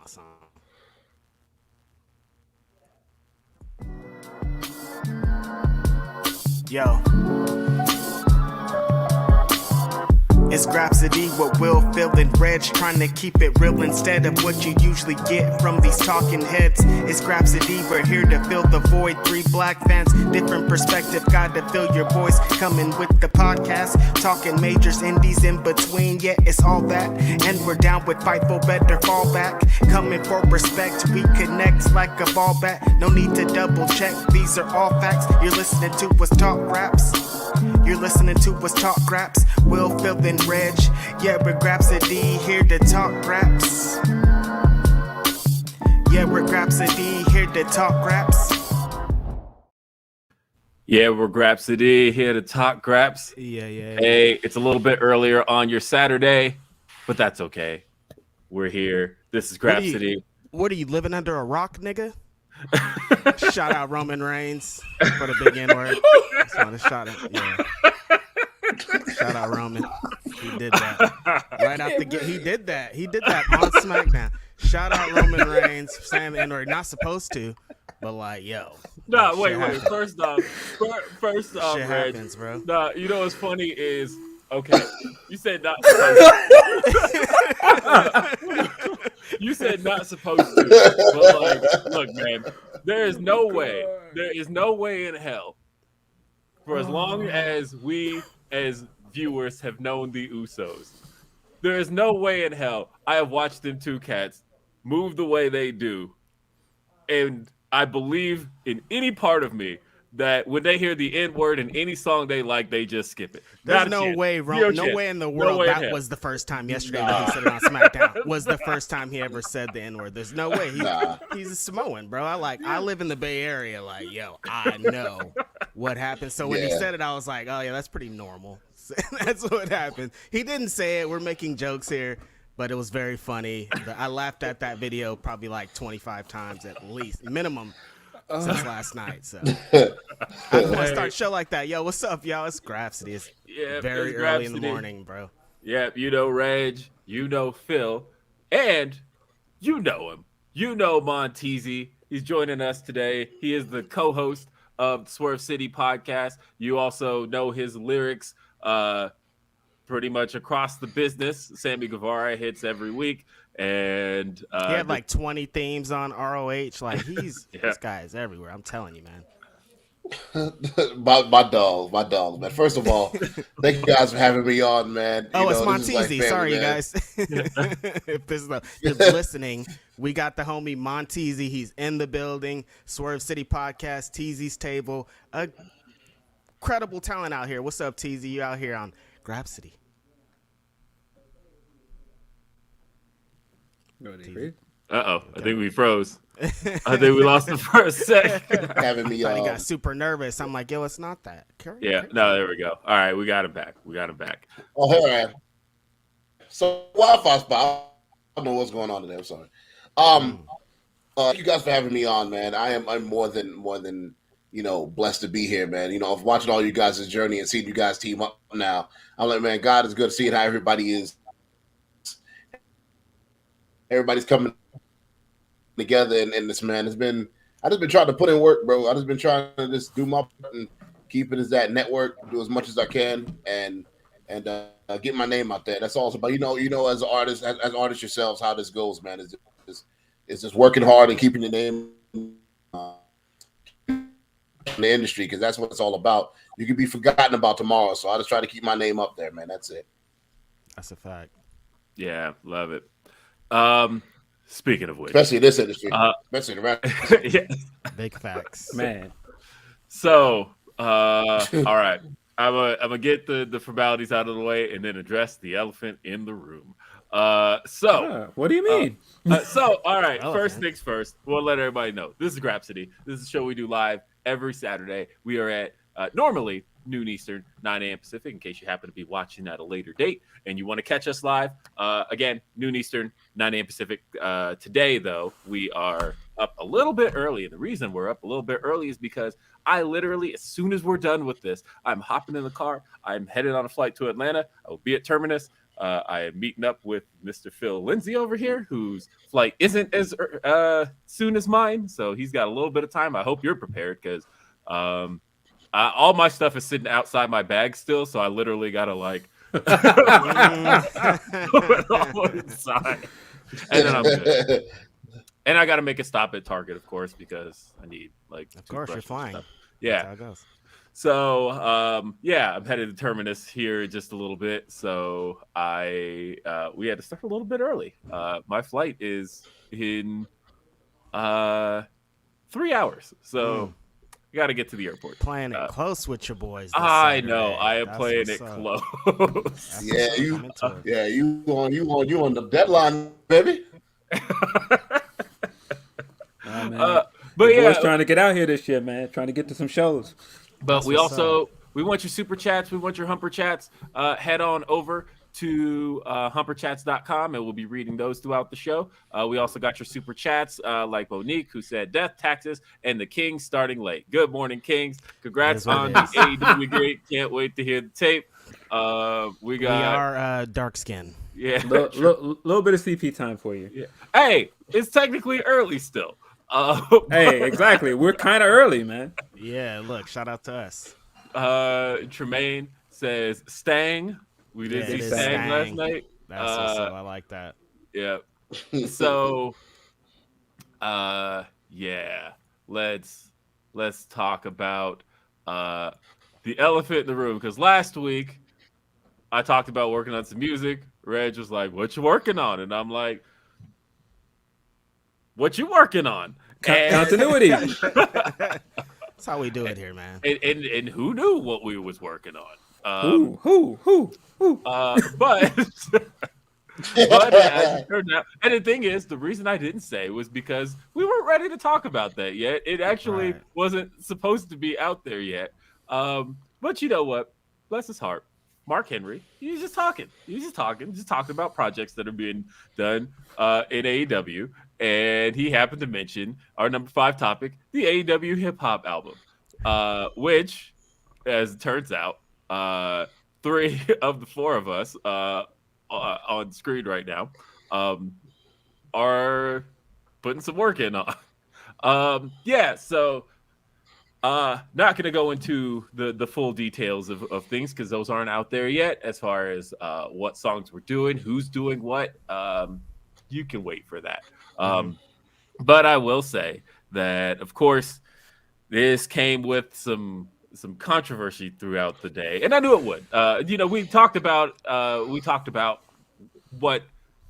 song. Yo. It's Grapsody with Will, Phil, and Reg, trying to keep it real instead of what you usually get from these talking heads. It's Grapsody, we're here to fill the void. 3 black fans, different perspective, got to fill your voice. Coming with the podcast, talking majors, indies in between. Yeah, it's all that, and we're down with Fightful, better fall back. Coming for respect, we connect like a ball bat. No need to double check, these are all facts. You're listening to us talk raps. You're listening to us talk raps. Will, Phil, and Reg. Yeah, we're Grapsody, here to talk raps. Yeah, we're Grapsody, here to talk raps. Yeah, we're Grapsody, here to talk graps. Yeah. Hey, it's a little bit earlier on your Saturday, but that's okay. We're here. This is Grapsody. What are you living under a rock, nigga? Shout out Roman Reigns for the big N-word. Just want to shout out, yeah. Shout out Roman. He did that right out the gate. He did that on SmackDown. Shout out Roman Reigns saying the N-word. Not supposed to, but like, yo. Nah, wait. First off, shit Reg, happens, bro. Nah, you know what's funny is, okay, you said not supposed to. You said not supposed to, but like, look, man, there is no way in hell, for as long as we as viewers have known the Usos, there is no way in hell I have watched them two cats move the way they do, and I believe in any part of me that when they hear the N-word in any song they like, they just skip it. There's no way, no way in the world that was the first time yesterday that he said it on SmackDown. Was the first time he ever said the N-word. There's no way. He's a Samoan, bro. I live in the Bay Area. Like, yo, I know what happened. So when he said it, I was like, oh yeah, that's pretty normal. That's what happened. He didn't say it. We're making jokes here, but it was very funny. I laughed at that video probably like 25 times at least, minimum. Since last night, so I want to start a show like that. Yo, what's up, y'all? It's Grapsody. It's very early in the morning, bro. Yeah, you know Reg, you know Phil, and you know him. You know Monteasy. He's joining us today. He is the co-host of the Swerve City podcast. You also know his lyrics pretty much across the business. Sammy Guevara hits every week. And he had like 20 themes on ROH. Like this guy is everywhere. I'm telling you, man. my dog, man. First of all, thank you guys for having me on, man. It's Monteasy. Sorry, you guys. If you're listening, we got the homie Monteasy. He's in the building. Swerve City Podcast, Teasy's Table. Incredible talent out here. What's up, Teasy? You out here on Grapsody? I think we froze. I think we lost him for a sec. Having me, he got super nervous. I'm like, yo, it's not that. No, there we go. All right, we got him back. Oh, hey, man. So Wi-Fi spot. I don't know what's going on today. I'm sorry. Thank you guys for having me on, man. I'm more than blessed to be here, man. Of watching all you guys' journey and seeing you guys team up now. I'm like, man, God is good seeing how everybody is. Everybody's coming together, and this, man, I just been trying to put in work, bro. I just been trying to just do my part and keep it as that network, do as much as I can, and get my name out there. That's all it's about. As artists, as artists yourselves, how this goes, man. It's just working hard and keeping your name in the industry, because that's what it's all about. You can be forgotten about tomorrow, so I just try to keep my name up there, man. That's it. That's a fact. Yeah, love it. Speaking of which, especially in this industry, especially the rap. Yeah. Big facts, man. So, all right, I'm gonna get the formalities out of the way and then address the elephant in the room. What do you mean? All right, first things first, we'll let everybody know this is Grapsody. This is a show we do live every Saturday. We are at normally noon Eastern, 9 a.m. Pacific, in case you happen to be watching at a later date and you want to catch us live. Again, noon Eastern, 9 a.m. Pacific. Today, though, we are up a little bit early. And the reason we're up a little bit early is because I literally, as soon as we're done with this, I'm hopping in the car. I'm headed on a flight to Atlanta. I will be at Terminus I am meeting up with Mr. Phil Lindsey over here, whose flight isn't as soon as mine, so he's got a little bit of time. I hope you're prepared because all my stuff is sitting outside my bag still, so I literally gotta like put it all inside, and then I'm good. And I gotta make a stop at Target, of course, because I need like. Of course, you're flying. Yeah. That's how it goes. So, I'm headed to Terminus here in just a little bit. So we had to start a little bit early. My flight is in 3 hours. So I got to get to the airport. Playing it close with your boys. I know. I am playing it close. You on the deadline, baby. But boys trying to get out here this year, man. Trying to get to some shows. But we want your super chats. We want your humper chats. Head on over to humperchats.com and we'll be reading those throughout the show. We also got your super chats like Monique, who said death, taxes, and the Kings starting late. Good morning, Kings. Congrats on the AEW great. Can't wait to hear the tape. We are dark skin. Yeah. Little bit of CP time for you. Yeah. Hey, it's technically early still. Hey, exactly. We're kind of early, man. Yeah, look, shout out to us. Tremaine says Stang. We did see Stang last night. That's awesome. I like that. Yeah. So, let's talk about the elephant in the room, because last week I talked about working on some music. Reg was like, "What you working on?" And I'm like, "What you working on?" Continuity. That's how we do it here, man. And who knew what we was working on? Who? But as it turned out, and the thing is, the reason I didn't say was because we weren't ready to talk about that yet. It actually wasn't supposed to be out there yet. But you know what? Bless his heart. Mark Henry, he's just talking about projects that are being done in AEW. And he happened to mention our number 5 topic, the AEW hip hop album, which, as it turns out, 3 of the 4 of us on screen right now are putting some work in on. So not going to go into the full details of things because those aren't out there yet as far as what songs we're doing, who's doing what. You can wait for that. But I will say that, of course, this came with some controversy throughout the day, and I knew it would. We talked about what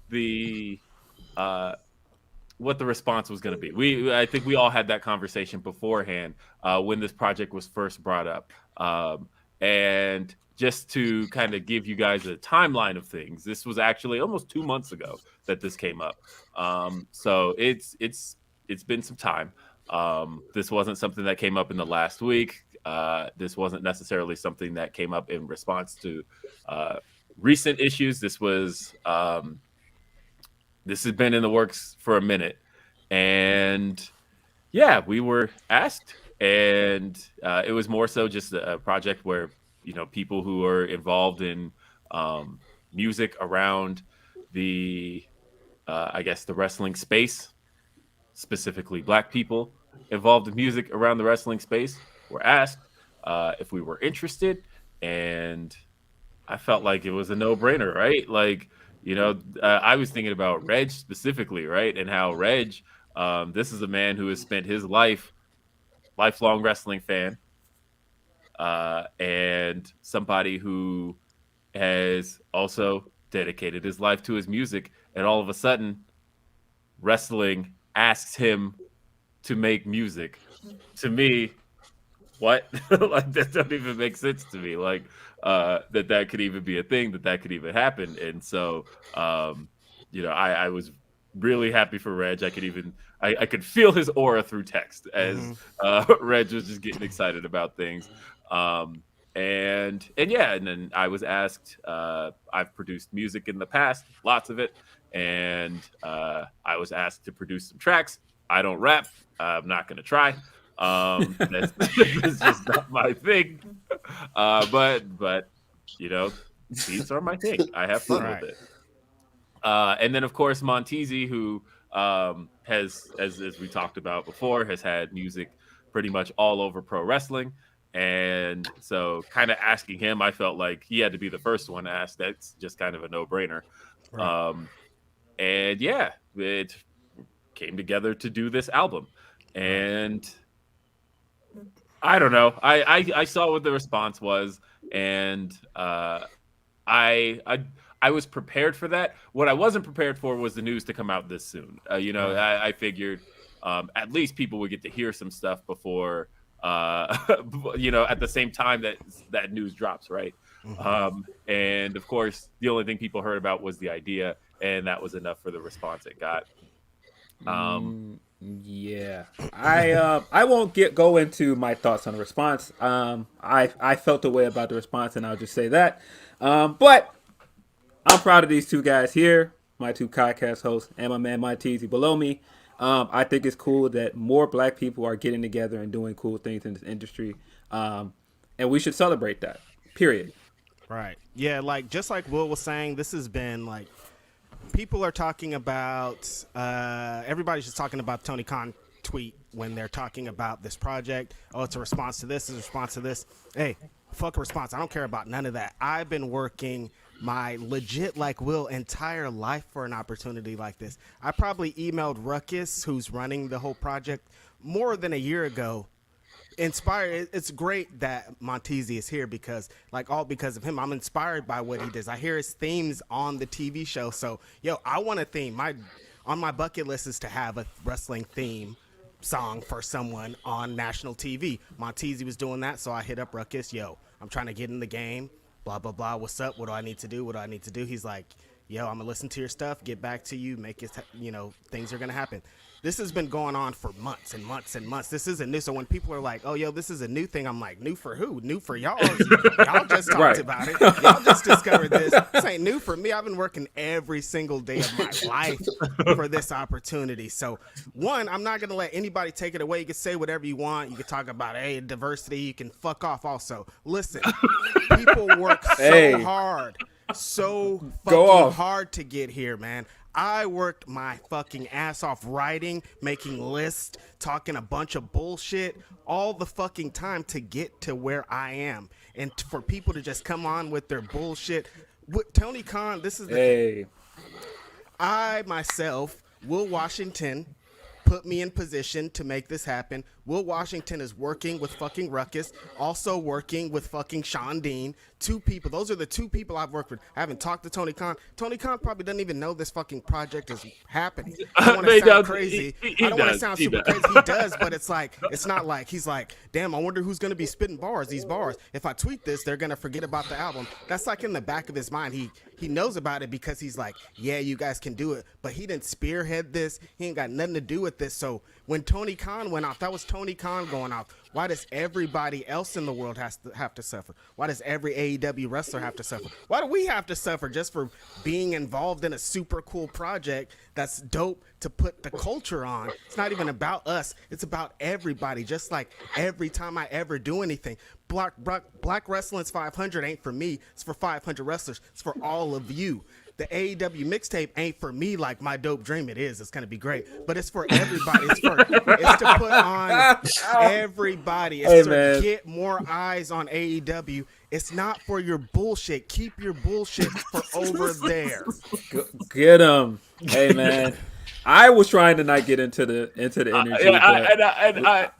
the response was going to be. I think we all had that conversation beforehand when this project was first brought up, and just to kind of give you guys a timeline of things, this was actually almost 2 months ago that this came up. So it's been some time. This wasn't something that came up in the last week. This wasn't necessarily something that came up in response to recent issues. This has been in the works for a minute. And yeah, we were asked, and it was more so just a project where, people who are involved in music around the wrestling space, specifically Black people involved in music around the wrestling space, were asked if we were interested. And I felt like it was a no-brainer, right? Like, I was thinking about Reg specifically, right? And how Reg, this is a man who has spent his lifelong wrestling fan, and somebody who has also dedicated his life to his music. And all of a sudden, wrestling asks him to make music. To me, what? Like, that doesn't even make sense to me. Like, that could even be a thing, that could even happen. And so, I was really happy for Reg. I could feel his aura through text as Reg was just getting excited about things. And then I was asked, I've produced music in the past, lots of it. And I was asked to produce some tracks. I don't rap. I'm not going to try. That's just not my thing. But Beats are my thing. I have fun Right. with it. And then of course Monteasy, who has, as we talked about before, has had music pretty much all over pro wrestling. And so kind of asking him, I felt like he had to be the first one to ask. That's just kind of a no-brainer. Right. And yeah, it came together to do this album. And I don't know. I saw what the response was, and I was prepared for that. What I wasn't prepared for was the news to come out this soon. I figured at least people would get to hear some stuff before, at the same time that news drops, right? And of course, the only thing people heard about was the idea, and that was enough for the response it got. Yeah, I won't go into my thoughts on the response. I felt the way about the response, and I'll just say that. But I'm proud of these two guys here, my two podcast hosts, and my man Monteasy below me. I think it's cool that more Black people are getting together and doing cool things in this industry, and we should celebrate that. Period. Right. Yeah, just like Will was saying, this has been people are talking about, everybody's just talking about Tony Khan tweet when they're talking about this project. Oh, it's a response to this, it's a response to this. Hey, fuck a response. I don't care about none of that. I've been working my legit, like Will, entire life for an opportunity like this. I probably emailed Ruckus, who's running the whole project, more than a year ago. Inspired. It's great that Monteasy is here because of him. I'm inspired by what he does. I hear his themes on the TV show. So, I want a theme. On my bucket list is to have a wrestling theme song for someone on national TV. Monteasy was doing that, so I hit up Ruckus. I'm trying to get in the game. Blah blah blah. What's up? What do I need to do? What do I need to do? He's like, I'm gonna listen to your stuff. Get back to you. Make it. Things are gonna happen. This has been going on for months and months and months. This isn't new. So when people are like, this is a new thing, I'm like, new for who? New for y'all? Y'all just talked about it. Y'all just discovered this. This ain't new for me. I've been working every single day of my life for this opportunity. So, one, I'm not going to let anybody take it away. You can say whatever you want. You can talk about, diversity. You can fuck off also. Listen, people work so hard. So fucking hard to get here, man. I worked my fucking ass off writing, making lists, talking a bunch of bullshit all the fucking time to get to where I am. And for people to just come on with their bullshit. With Tony Khan, this is the thing. I myself, Will Washington, put me in position to make this happen. Will Washington is working with fucking Ruckus, also working with fucking Sean Dean. Two people. Those are the two people I've worked with. I haven't talked to Tony Khan. Tony Khan probably doesn't even know this fucking project is happening. I don't want to sound crazy. I don't want to sound super crazy. He does, but it's not like he's like, damn, I wonder who's going to be spitting these bars. If I tweet this, they're going to forget about the album. That's in the back of his mind. He knows about it because he's like, yeah, you guys can do it. But he didn't spearhead this. He ain't got nothing to do with this. So when Tony Khan went off, that was Tony Khan going off. Why does everybody else in the world have to suffer? Why does every AEW wrestler have to suffer? Why do we have to suffer just for being involved in a super cool project that's dope to put the culture on? It's not even about us. It's about everybody. Just like every time I ever do anything, Black Wrestling's 500 ain't for me. It's for 500 wrestlers. It's for all of you. The AEW mixtape ain't for me like my dope dream. It is. It's going to be great. But it's for everybody. It's to put on everybody. It's to get more eyes on AEW. It's not for your bullshit. Keep your bullshit for over there. Get him. Hey, man. I was trying to not get into the energy.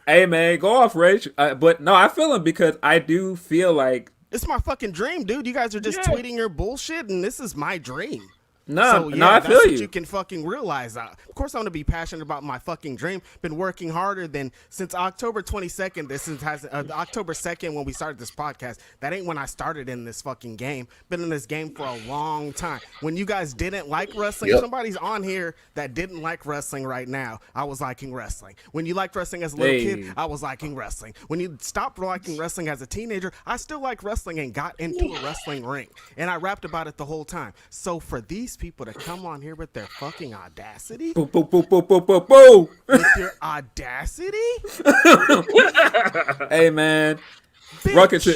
Hey, man, go off, Rach. But no, I feel him because I do feel like it's my fucking dream, dude. You guys are just tweeting your bullshit, and this is my dream. No, I feel you. You can fucking realize that. Of course, I'm gonna be passionate about my fucking dream. Been working harder than since October 22nd. October 2nd when we started this podcast. That ain't when I started in this fucking game. Been in this game for a long time. When you guys didn't like wrestling, somebody's on here that didn't like wrestling right now. I was liking wrestling. When you liked wrestling as a little kid, I was liking wrestling. When you stopped liking wrestling as a teenager, I still like wrestling and got into a wrestling ring. And I rapped about it the whole time. So for these people to come on here with their fucking audacity, with your audacity, hey man, Ruckus,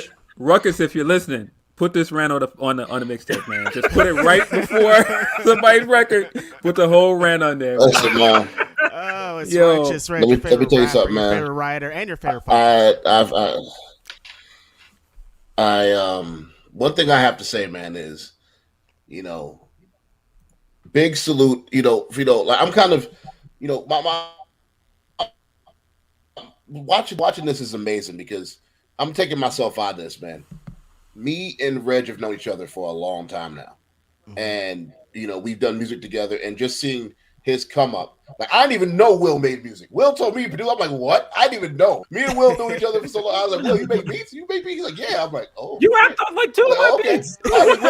if you're listening, Put this rant on the mixtape, man. Just put it right before somebody's record. Put the whole rant on there. Listen, man. Oh, it's Yo. Righteous Red. Let me Your favorite tell you rapper, something, your man. favorite writer, and your favorite podcast. One thing I have to say, man, is, big salute, like I'm kind of, my watching this is amazing because I'm taking myself out of this, man. Me and Reg have known each other for a long time now. Mm-hmm. And, we've done music together, and just seeing his come up. Like, I didn't even know Will made music. Will told me to produce. I'm like, what? I didn't even know. Me and Will knew each other for so long. I was like, Will, you make beats? You make beats? He's like, yeah. I'm like, oh. You rapped on like 2 of my beats. I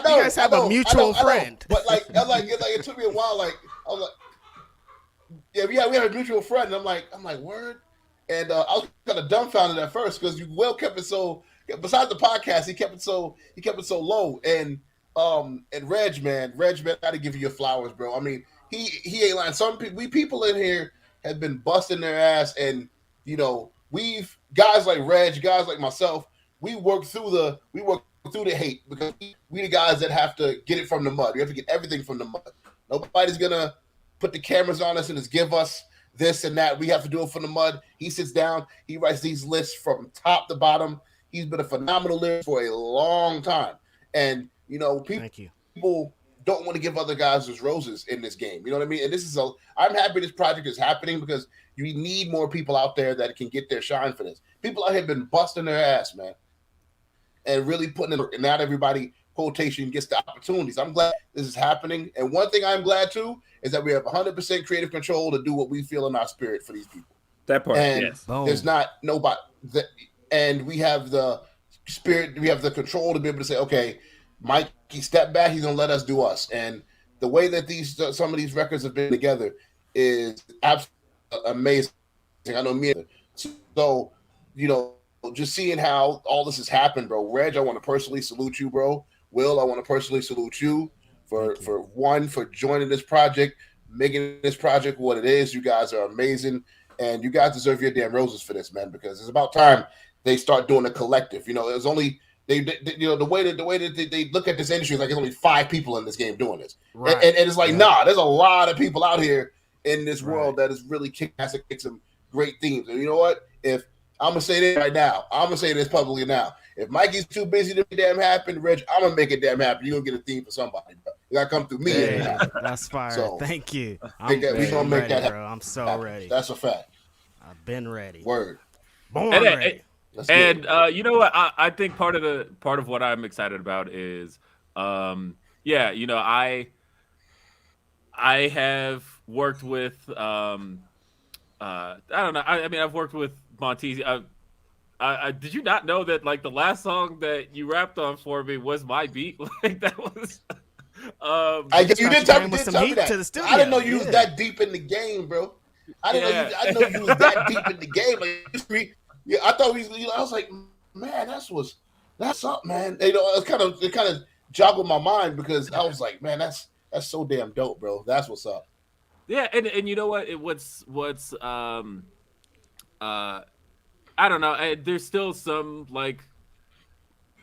know. You guys have a mutual friend. But it took me a while. Like, I was like, yeah, we have a mutual friend. And I'm like, word. And I was kind of dumbfounded at first because Will kept it so. Besides the podcast, he kept it so low. And Reg, man, I gotta give you your flowers, bro. I mean, he ain't lying. Some people in here have been busting their ass, and we've guys like Reg, guys like myself, we work through the hate because we the guys that have to get it from the mud. We have to get everything from the mud. Nobody's gonna put the cameras on us and just give us this and that. We have to do it from the mud. He sits down, he writes these lists from top to bottom. He's been a phenomenal lyricist for a long time. And, people don't want to give other guys those roses in this game. You know what I mean? And I'm happy this project is happening because you need more people out there that can get their shine for this. People out here have been busting their ass, man, and really putting in, and not everybody, quotation, gets the opportunities. I'm glad this is happening. And one thing I'm glad, too, is that we have 100% creative control to do what we feel in our spirit for these people. That part. And yes. There's not nobody that. And we have the spirit, we have the control to be able to say, okay, Mike, he stepped back, he's going to let us do us. And the way that some of these records have been together is absolutely amazing. I know me. So, just seeing how all this has happened, bro. Reg, I want to personally salute you, bro. Will, I want to personally salute you for joining this project, making this project what it is. You guys are amazing. And you guys deserve your damn roses for this, man, because it's about time they start doing a collective. It was only the way that they look at this industry is like there's only 5 people in this game doing this, right. and it's like nah, there's a lot of people out here in this world that is really kicking ass and some great themes. And you know what? If I'm gonna say this right now, I'm gonna say this publicly now. If Mikey's too busy to be damn happy, Reg, I'm gonna make it damn happy. You're gonna get a theme for somebody, bro. You gotta come through me. Hey, that's fire. So, thank you. We gonna make that happen, bro. I'm so ready. That's a fact. I've been ready. Word. Born ready. And you know what? I think part of what I'm excited about is, I have worked with, I don't know. I mean, I've worked with Monteasy. Did you not know that like the last song that you rapped on for me was my beat? Like that was. You did tell me that. To the studio. I didn't know you was that deep in the game, bro. I didn't know you was that deep in the game. Like, yeah, I thought I was like, man, that's up, man. It kind of joggled my mind because I was like, man, that's so damn dope, bro. That's what's up. Yeah, and you know what? I don't know. There's still some like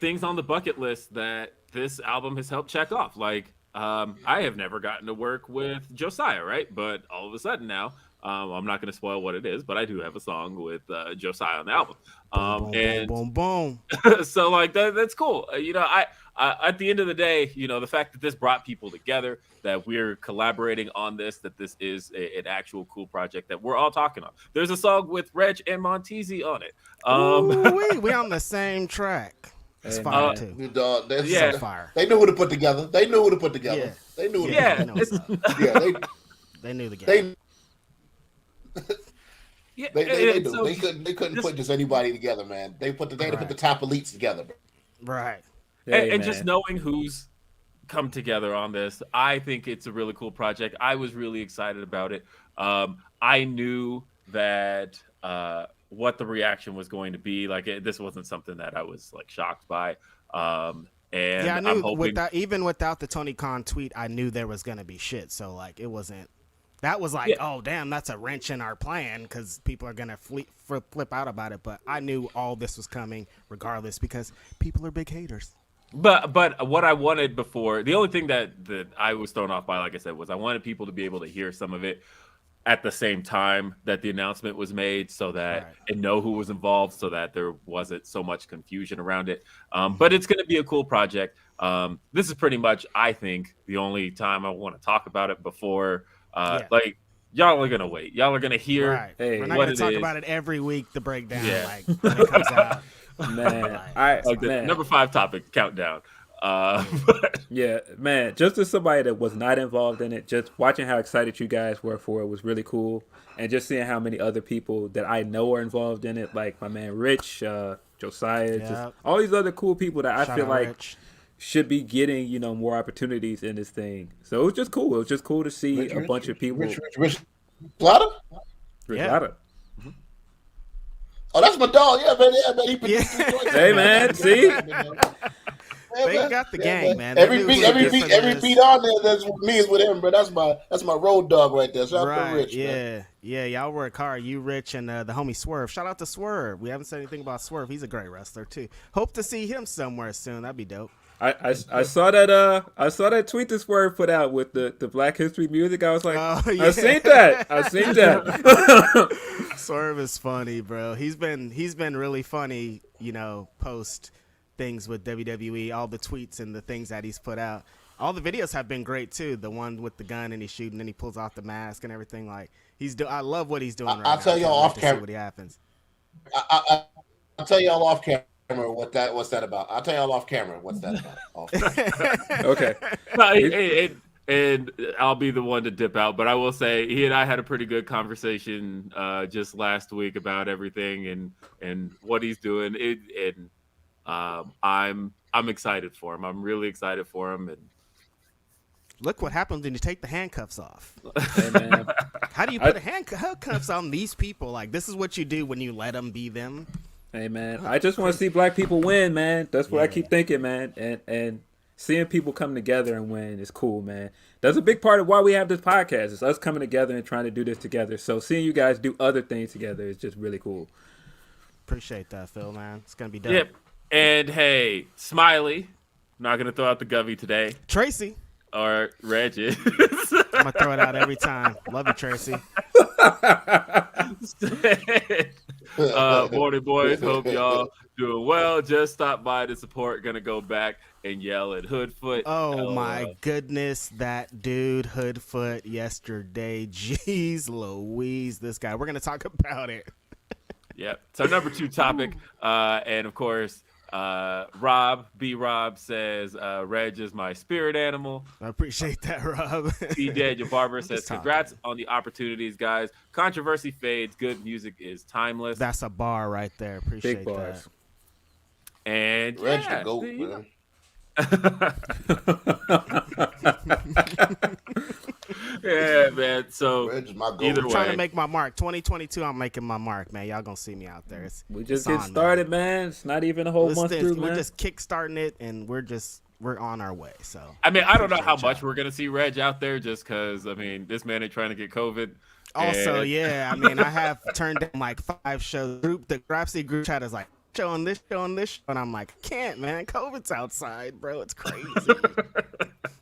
things on the bucket list that this album has helped check off. Like, I have never gotten to work with Josiah, right? But all of a sudden now. I'm not going to spoil what it is, but I do have a song with Josiah on the album. Boom. So like that's cool. I at the end of the day, the fact that this brought people together, that we're collaborating on this, that this is an actual cool project that we're all talking on. There's a song with Reg and Monteasy on it. We on the same track. It's fire too. So fire. They knew who to put together. Yeah. They knew who to put together. They knew the game. They couldn't put just anybody together, man. They put the top elites together, bro. Right. And just knowing who's come together on this, I think it's a really cool project. I was really excited about it. I knew that what the reaction was going to be. Like this wasn't something that I was like shocked by. And yeah, I knew I'm hoping... even without the Tony Khan tweet, I knew there was gonna be shit. So like it wasn't. That was like, oh, damn, that's a wrench in our plan because people are going to flip out about it. But I knew all this was coming regardless because people are big haters. But what I wanted before, the only thing that I was thrown off by, like I said, was I wanted people to be able to hear some of it at the same time that the announcement was made, so that and know who was involved, so that there wasn't so much confusion around it. But it's going to be a cool project. This is pretty much, I think, the only time I want to talk about it before. Like, y'all are going to wait. Y'all are going to hear. Right. We're not going to talk about it every week, the breakdown, like when it comes out. Man, number 5 topic countdown. Yeah, man, just as somebody that was not involved in it, just watching how excited you guys were for it was really cool, and just seeing how many other people that I know are involved in it, like my man Rich, Josiah, just all these other cool people that I feel like Rich should be getting, more opportunities in this thing. So it was just cool. It was just cool to see a bunch of people. Rich Plata? Rich Plata. Oh, that's my dog. Yeah, man. He produced Hey, man. See? They got the gang, man. Every beat on there that's with me is with him, bro. That's my road dog right there. Shout out to Rich. Yeah, y'all work hard. You, Rich, and the homie Swerve. Shout out to Swerve. We haven't said anything about Swerve. He's a great wrestler too. Hope to see him somewhere soon. That'd be dope. I saw that tweet that Swerve put out with the Black History music. I was like, I seen that. Swerve is funny, bro. He's been really funny, post things with WWE, all the tweets and the things that he's put out. All the videos have been great too. The one with the gun and he's shooting and he pulls off the mask and everything. Like I love what he's doing right now. I'll tell y'all off camera. What happens. I'll tell y'all off camera what's that about. I'll tell y'all off camera what's that about. Okay. And I'll be the one to dip out, but I will say he and I had a pretty good conversation just last week about everything and what he's doing. I'm excited for him. I'm really excited for him. And look what happens when you take the handcuffs off. Hey, man. How do you put handcuffs on these people? Like, this is what you do when you let them be them. Hey, man, I just want to see black people win, man. That's what I keep thinking, man. And seeing people come together and win is cool, man. That's a big part of why we have this podcast. It's us coming together and trying to do this together. So seeing you guys do other things together is just really cool. Appreciate that, Phil, man. It's going to be dope. Yep. And hey, Smiley, not going to throw out the Govey today. Tracy. Or Reggie. I'm going to throw it out every time. Love you, Tracy. Morning, boys. Hope y'all doing well. Just stopped by to support. Gonna go back and yell at Hoodfoot. Oh, my goodness. That dude, Hoodfoot, yesterday. Jeez Louise, this guy. We're going to talk about it. Yep. So number 2 topic. And, of course, Rob says Reg is my spirit animal. I appreciate that, Rob. C. Daniel Barber says congrats on the opportunities, guys. Controversy fades. Good music is timeless. That's a bar right there. Appreciate that. And Reg the GOAT, man. Yeah, man. So either way, trying to make my mark. 2022, I'm making my mark, man. Y'all gonna see me out there. We just get started, man. It's not even a whole month through, man. We're just kickstarting it, and we're on our way. So I mean, I don't know how much we're gonna see Reg out there, just because this man ain't trying to get COVID. Also, yeah, I have turned down like 5 shows. The Grapsody group chat is like showing this, and I'm like, I can't, man. COVID's outside, bro. It's crazy.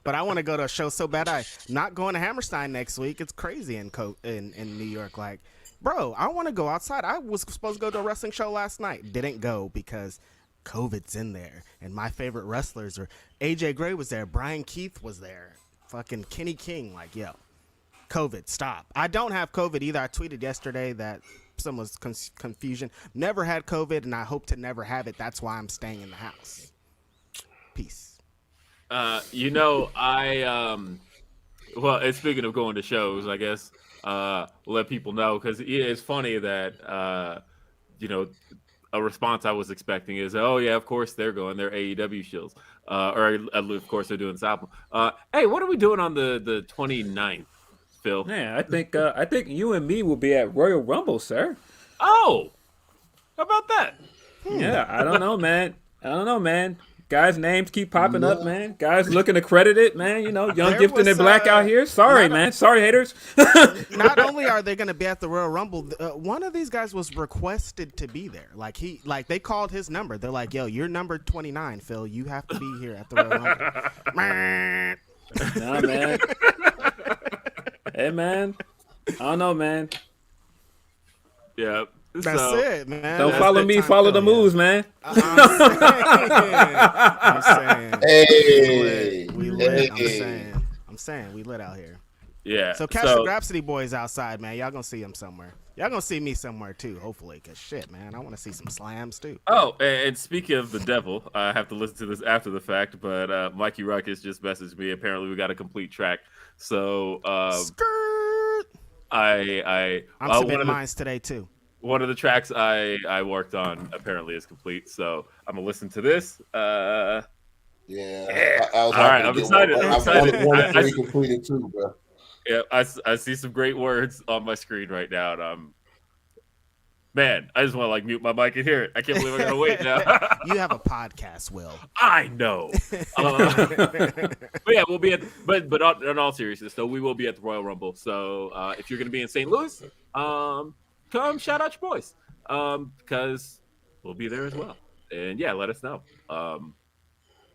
But I want to go to a show so bad. I'm not going to Hammerstein next week. It's crazy in New York. Like, bro, I want to go outside. I was supposed to go to a wrestling show last night. Didn't go because COVID's in there. And my favorite wrestlers are AJ Gray was there. Brian Keith was there. Fucking Kenny King. Like, yo, COVID, stop. I don't have COVID either. I tweeted yesterday that some was confusion. Never had COVID, and I hope to never have it. That's why I'm staying in the house. Peace. Well, speaking of going to shows, I guess we'll let people know, because it's funny that a response I was expecting is, oh yeah, of course they're going, they're AEW shows, or of course they're doing this album. Hey, what are we doing on the 29th, Phil? Man, I think you and me will be at Royal Rumble, sir. Oh, how about that? Yeah, I don't know, man. Guys' names keep popping up, man. Guys looking accredited, man. You know, young, There gifted, was, and black out here. Sorry, man. Sorry, haters. Not only are they going to be at the Royal Rumble, one of these guys was requested to be there. Like they called his number. They're like, "Yo, you're number 29, Phil. You have to be here at the Royal Rumble." Nah, man. Hey, man. I don't know, man. Yeah. That's it, man. Don't That's follow big me, time follow the Phil, moves, man. I'm saying. Hey, We lit. hey. I'm saying we lit out here. Yeah. So catch the Grapsody boys outside, man. Y'all gonna see them somewhere. Y'all gonna see me somewhere too, hopefully. Cause shit, man, I want to see some slams too. Oh, and speaking of the devil, I have to listen to this after the fact, but Mikey Ruckus just messaged me. Apparently, we got a complete track. So Skirt. I'm submitting mines today too. One of the tracks I worked on apparently is complete. So I'm gonna listen to this. Yeah. I was All right, I'm excited. I wanted to be completed too, bro. Yeah, I see some great words on my screen right now, and man, I just want to like mute my mic and hear it. I can't believe I'm gonna wait now. You have a podcast, Will. I know. But yeah, we'll be at. But in all seriousness, though, we will be at the Royal Rumble. So if you're gonna be in St. Louis, come shout out your boys, because we'll be there as well. And yeah, let us know.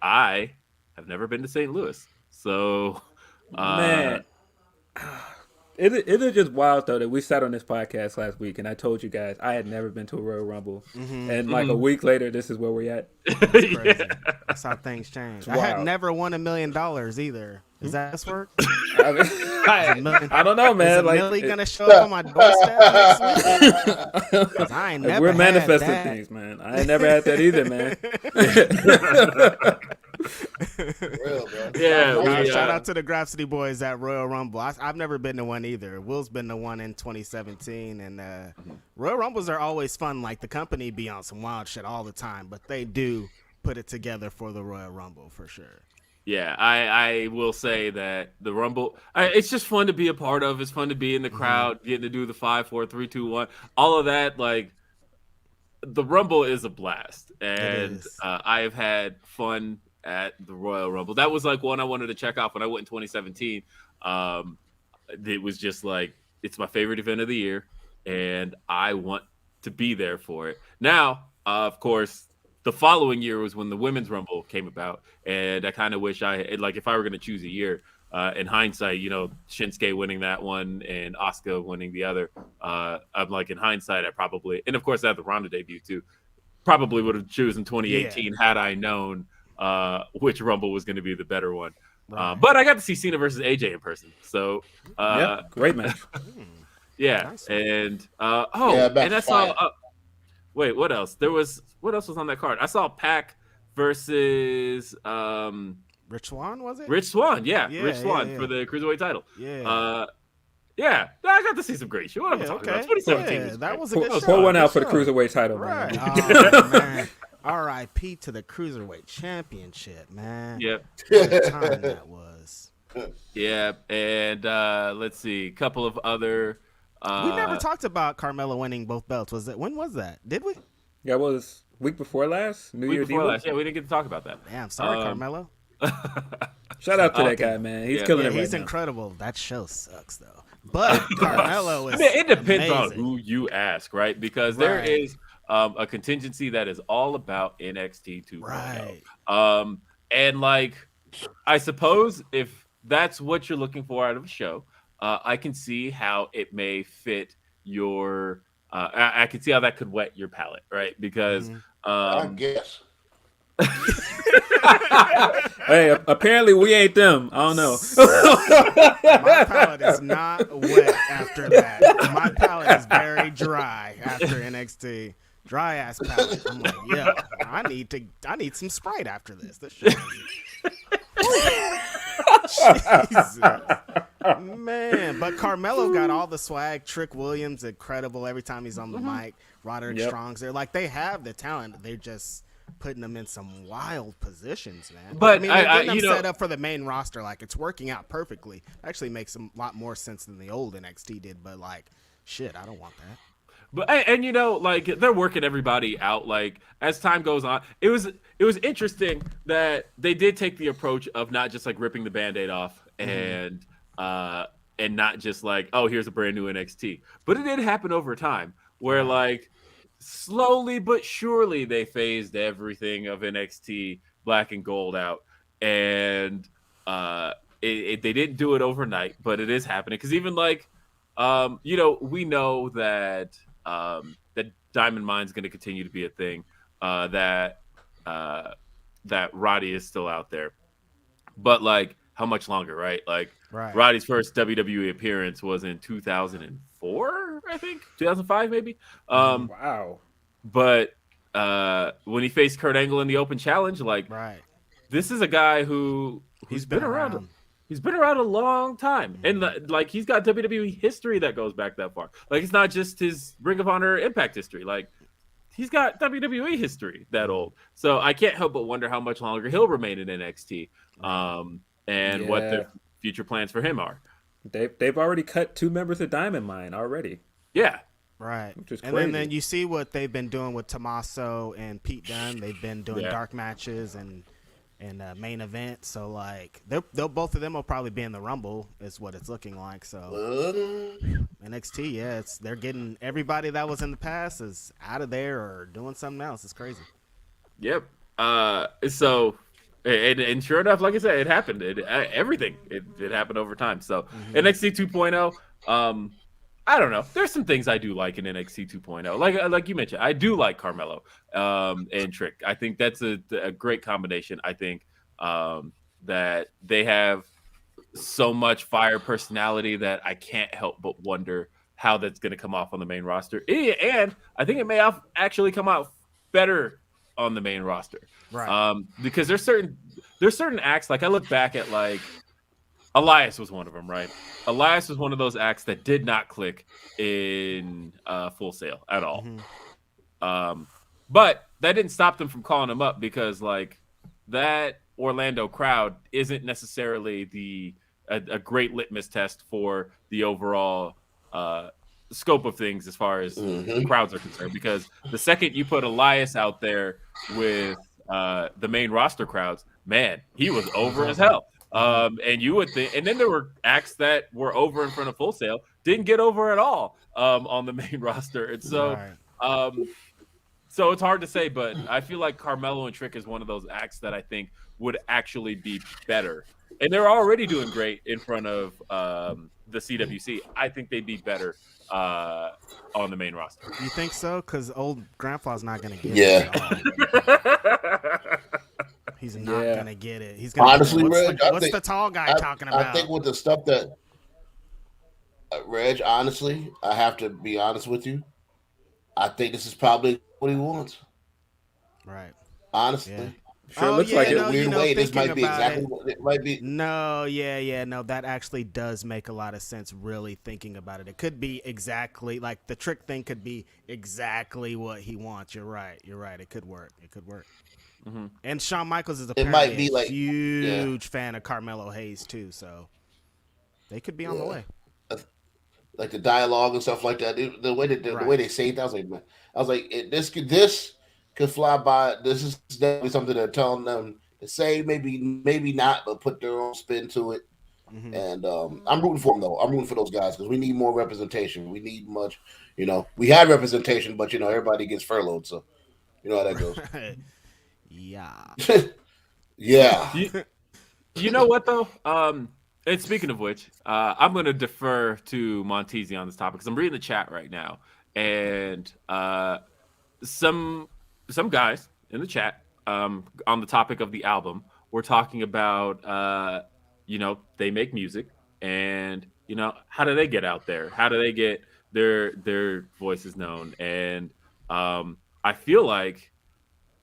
I have never been to St. Louis, so Man. It is just wild though that we sat on this podcast last week and I told you guys I had never been to a Royal Rumble, and like a week later, this is where we're at. Crazy. That's how things change. I had never won $1 million either. Is that this work? I don't know, man. Is like Millie gonna show up on my doorstep next week? 'Cause I ain't never we're had manifesting that. things, man. I ain't never had that either, man. Real, bro. yeah. Shout out to the Grapsody boys at Royal Rumble. I've never been to one either. Will's been to one in 2017, and Royal Rumbles are always fun. Like the company be on some wild shit all the time, but they do put it together for the Royal Rumble for sure. Yeah, I will say that the Rumble, it's just fun to be a part of. It's fun to be in the crowd, getting to do the 5, 4, 3, 2, 1, all of that. Like the Rumble is a blast, and I have had fun at the Royal Rumble. That was like one I wanted to check off when I went in 2017. It was just like it's my favorite event of the year, and I want to be there for it. Now, of course. The following year was when the Women's Rumble came about, and I kind of wish if I were going to choose a year, in hindsight, Shinsuke winning that one and Asuka winning the other, I'm like in hindsight, I probably, and of course I had the Ronda debut too, probably would have chosen 2018 had I known which Rumble was going to be the better one. Right. But I got to see Cena versus AJ in person, so great match. Yeah, nice. And and I saw. Wait, what else? What else was on that card? I saw Pac versus Rich Swann, was it? Rich Swann, Rich Swann for the Cruiserweight title. I got to see some great shit. What am I talking about? 2017 that was a good show. Pour one out for the Cruiserweight title, right? Man. Oh, man. R.I.P. to the Cruiserweight Championship, man. Yep. What a time that was. Yeah, and let's see, a couple of other. We never talked about Carmella winning both belts. When was that? Did we? That was week before last. New Year's Eve. Yeah, we didn't get to talk about that. Damn, sorry, Carmella. Shout out to that guy, man. He's killing it right now. He's incredible. That show sucks though. But Carmelo is. It depends amazing. on who you ask, right? Because there is a contingency that is all about NXT 2.0. Right. And like, I suppose if that's what you're looking for out of a show. I can see how it may fit your. I can see how that could whet your palate, right? Because I guess. Hey, apparently we ain't them. I don't know. My palate is not wet after that. My palate is very dry after NXT. Dry ass palate. I'm like, yo, I need some Sprite after this. This shit. Jesus. Man, but Carmelo got all the swag. Trick Williams, incredible every time he's on the mic. Roderick Strong's there. Like, they have the talent. They're just putting them in some wild positions, man. But they're getting them set up for the main roster. Like, it's working out perfectly. Actually makes a lot more sense than the old NXT did. But, like, shit, I don't want that. But and like they're working everybody out. Like as time goes on, it was interesting that they did take the approach of not just like ripping the Band-Aid off and not just like, oh, here's a brand new NXT. But it did happen over time where like slowly but surely they phased everything of NXT Black and Gold out, and they didn't do it overnight, but it is happening because even like we know that that Diamond Mine's going to continue to be a thing, that Roddy is still out there, but like how much longer, right? Like Roddy's first WWE appearance was in 2004, I think 2005 maybe. Wow. But when he faced Kurt Angle in the Open Challenge, like this is a guy who's been around. He's been around a long time, and like he's got WWE history that goes back that far. Like it's not just his Ring of Honor Impact history. Like he's got WWE history that old. So I can't help but wonder how much longer he'll remain in NXT, and what the future plans for him are. They've already cut 2 members of Diamond Mine already. Yeah. Right. Which is and crazy. then you see what they've been doing with Tommaso and Pete Dunne. They've been doing dark matches and main event. So like they'll both of them will probably be in the Rumble is what it's looking like. So NXT, they're getting everybody that was in the past is out of there or doing something else. It's crazy. Yep. So and sure enough, like I said, it happened. Everything it happened over time. So NXT 2.0. I don't know. There's some things I do like in NXT 2.0. Like you mentioned, I do like Carmelo and Trick. I think that's a great combination. I think that they have so much fire personality that I can't help but wonder how that's going to come off on the main roster. And I think it may actually come out better on the main roster. Right. Because there's certain acts, like I look back at like Elias was one of them, right? Elias was one of those acts that did not click in Full Sail at all. But that didn't stop them from calling him up because like that Orlando crowd isn't necessarily a great litmus test for the overall scope of things as far as crowds are concerned. Because the second you put Elias out there with the main roster crowds, man, he was over as hell. And you would think, and then there were acts that were over in front of Full Sail, didn't get over at all on the main roster. And so, so it's hard to say, but I feel like Carmelo and Trick is one of those acts that I think would actually be better. And they're already doing great in front of the CWC. I think they'd be better on the main roster. You think so? Because old Grandpa's not going to get it. He's not going to get it. He's gonna honestly, Reg, what's think, the tall guy talking about? I think with the stuff that Reg, honestly, I have to be honest with you. I think this is probably what he wants. Right. Honestly. Yeah. Sure looks like in a weird way, this might be exactly what it might be. No, no, that actually does make a lot of sense. Really thinking about it, it could be exactly like the Trick thing could be exactly what he wants. You're right. It could work. And Shawn Michaels is apparently a huge fan of Carmelo Hayes too, so they could be on the way. Like the dialogue and stuff like that, the way they say it, I was like, this could fly by. This is definitely something they're telling them to say. Maybe not, but put their own spin to it. And I'm rooting for them though. I'm rooting for those guys because we need more representation. We need much. We had representation, but everybody gets furloughed, so you know how that goes. Yeah. You know what though? And speaking of which, I'm going to defer to Monteasy on this topic because I'm reading the chat right now, and some guys in the chat on the topic of the album were talking about they make music, and how do they get out there? How do they get their voices known? And I feel like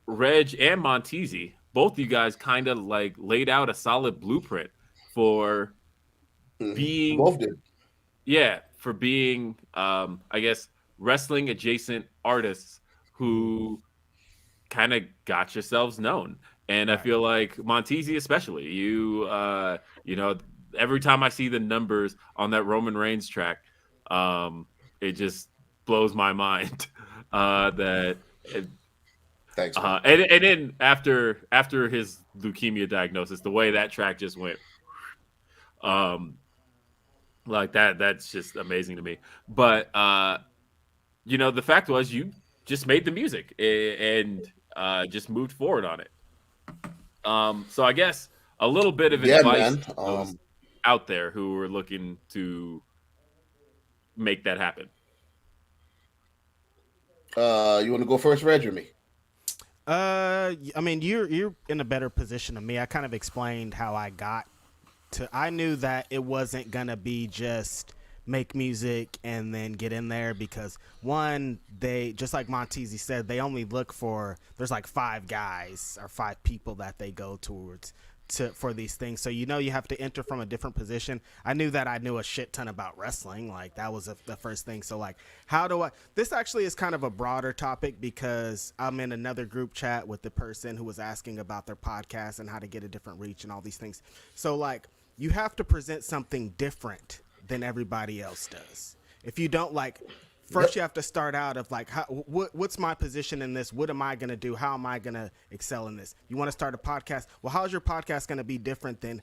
Reg and Monteasy, both you guys kind of like laid out a solid blueprint for being for being I guess wrestling adjacent artists who kind of got yourselves known. And I feel like Monteasy especially, you every time I see the numbers on that Roman Reigns track, it just blows my mind. That Thanks, man. and then after his leukemia diagnosis, the way that track just went, like that's just amazing to me. But the fact was you just made the music and just moved forward on it. So I guess a little bit of advice man. to those out there who are looking to make that happen. You want to go first, Reg, or me? I mean, you're in a better position than me. I kind of explained how I got to. I knew that it wasn't gonna be just make music and then get in there because one, they just like Monteasy said, they only look for. There's like 5 guys or 5 people that they go towards for these things. So you have to enter from a different position. I knew that I knew a shit ton about wrestling. Like that was the first thing. So like, how do I? This actually is kind of a broader topic because I'm in another group chat with the person who was asking about their podcast and how to get a different reach and all these things. So like, you have to present something different than everybody else does. If you don't like. First, you have to start out of like, what's my position in this? What am I going to do? How am I going to excel in this? You want to start a podcast? Well, how's your podcast going to be different than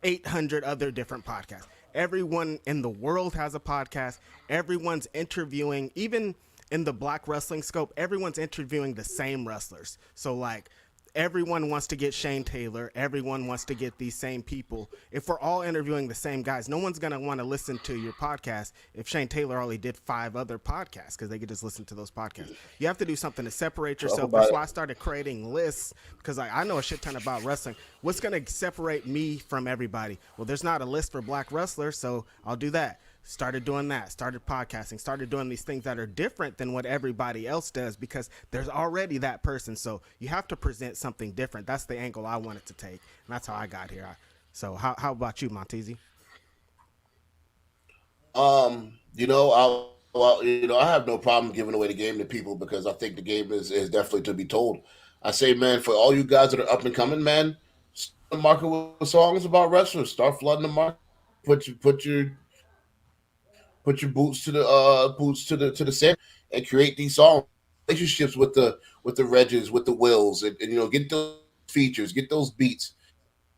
800 other different podcasts? Everyone in the world has a podcast. Everyone's interviewing, even in the black wrestling scope, everyone's interviewing the same wrestlers. So like, everyone wants to get Shane Taylor. Everyone wants to get these same people. If we're all interviewing the same guys, no one's going to want to listen to your podcast if Shane Taylor only did 5 other podcasts because they could just listen to those podcasts. You have to do something to separate yourself. That's why I started creating lists because I know a shit ton about wrestling. What's going to separate me from everybody? Well, there's not a list for black wrestlers, so I'll do that. Started doing that, started podcasting, started doing these things that are different than what everybody else does because there's already that person. So you have to present something different. That's the angle I wanted to take, and that's how I got here. So how about you, Monteasy? I have no problem giving away the game to people because I think the game is definitely to be told. I say, man, for all you guys that are up and coming, man, start the market with songs about wrestlers. Start flooding the market. Put your boots to the sand and create these songs, relationships with the Regs, with the Wills, and get those features, get those beats,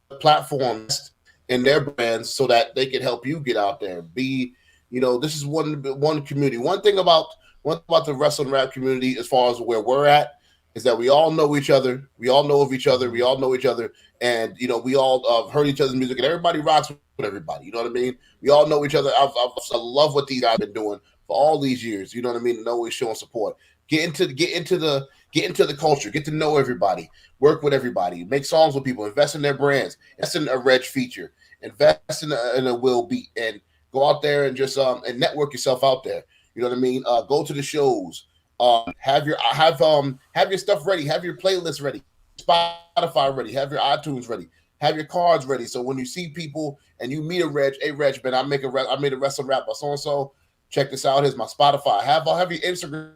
platforms in their brands so that they can help you get out there. This is one community. One thing about the wrestling rap community, as far as where we're at, is that we all know each other. We all know of each other. We all know each other, and we all heard each other's music, and everybody rocks with everybody. You know what I mean? We all know each other. I love what these guys have been doing for all these years. You know what I mean? And always showing support. Get into the culture. Get to know everybody. Work with everybody. Make songs with people. Invest in their brands. Invest in a Reg feature. Invest in a Will beat, and go out there and just and network yourself out there. You know what I mean? Go to the shows. Have your stuff ready. Have your playlist ready. Spotify ready. Have your iTunes ready. Have your cards ready. So when you see people and you meet a Reg, hey Reg, man, I made a wrestling rap by so and so. Check this out. Here's my Spotify. Have your Instagram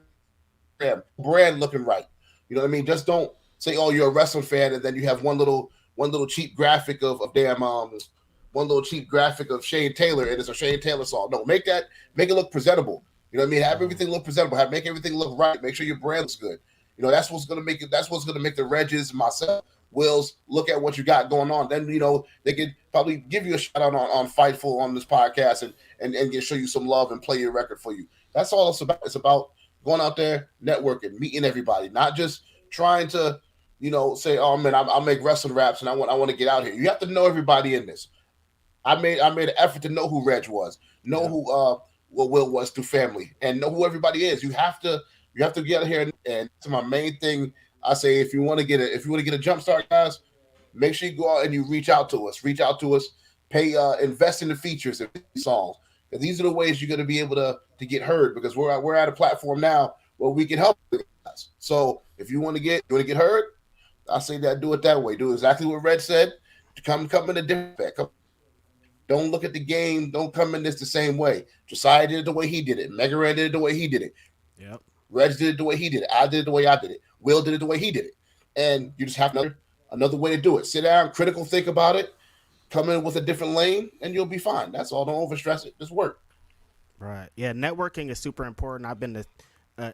brand looking right. You know what I mean? Just don't say, oh, you're a wrestling fan, and then you have one little cheap graphic of Shane Taylor, and it's a Shane Taylor song. No, make it look presentable. You know what I mean? Have everything look presentable. Make everything look right. Make sure your brand looks good. That's what's gonna make it. That's what's gonna make the Regs, myself, Wills look at what you got going on. Then they could probably give you a shout out on Fightful on this podcast and show you some love and play your record for you. That's all it's about. It's about going out there, networking, meeting everybody, not just trying to say, oh man, I'll make wrestling raps and I want to get out here. You have to know everybody in this. I made an effort to know who Reg was, know who what Will was through family, and know who everybody is. You have to get out here, and that's my main thing. I say, if you want to get a jump start, guys, make sure you go out and you reach out to us. Pay, invest in the features of these songs. And these are the ways you're going to be able to get heard, because we're at a platform now where we can help you guys. So if you want to get heard, I say that do it that way. Do exactly what Red said. Come in a different way. Don't look at the game. Don't come in this the same way. Josiah did it the way he did it. Mega Red did it the way he did it. Yep. Reg did it the way he did it. I did it the way I did it. Will did it the way he did it. And you just have another way to do it. Sit down, critical think about it, come in with a different lane, and you'll be fine. That's all. Don't overstress it. Just work. Right. Yeah, networking is super important. I've been to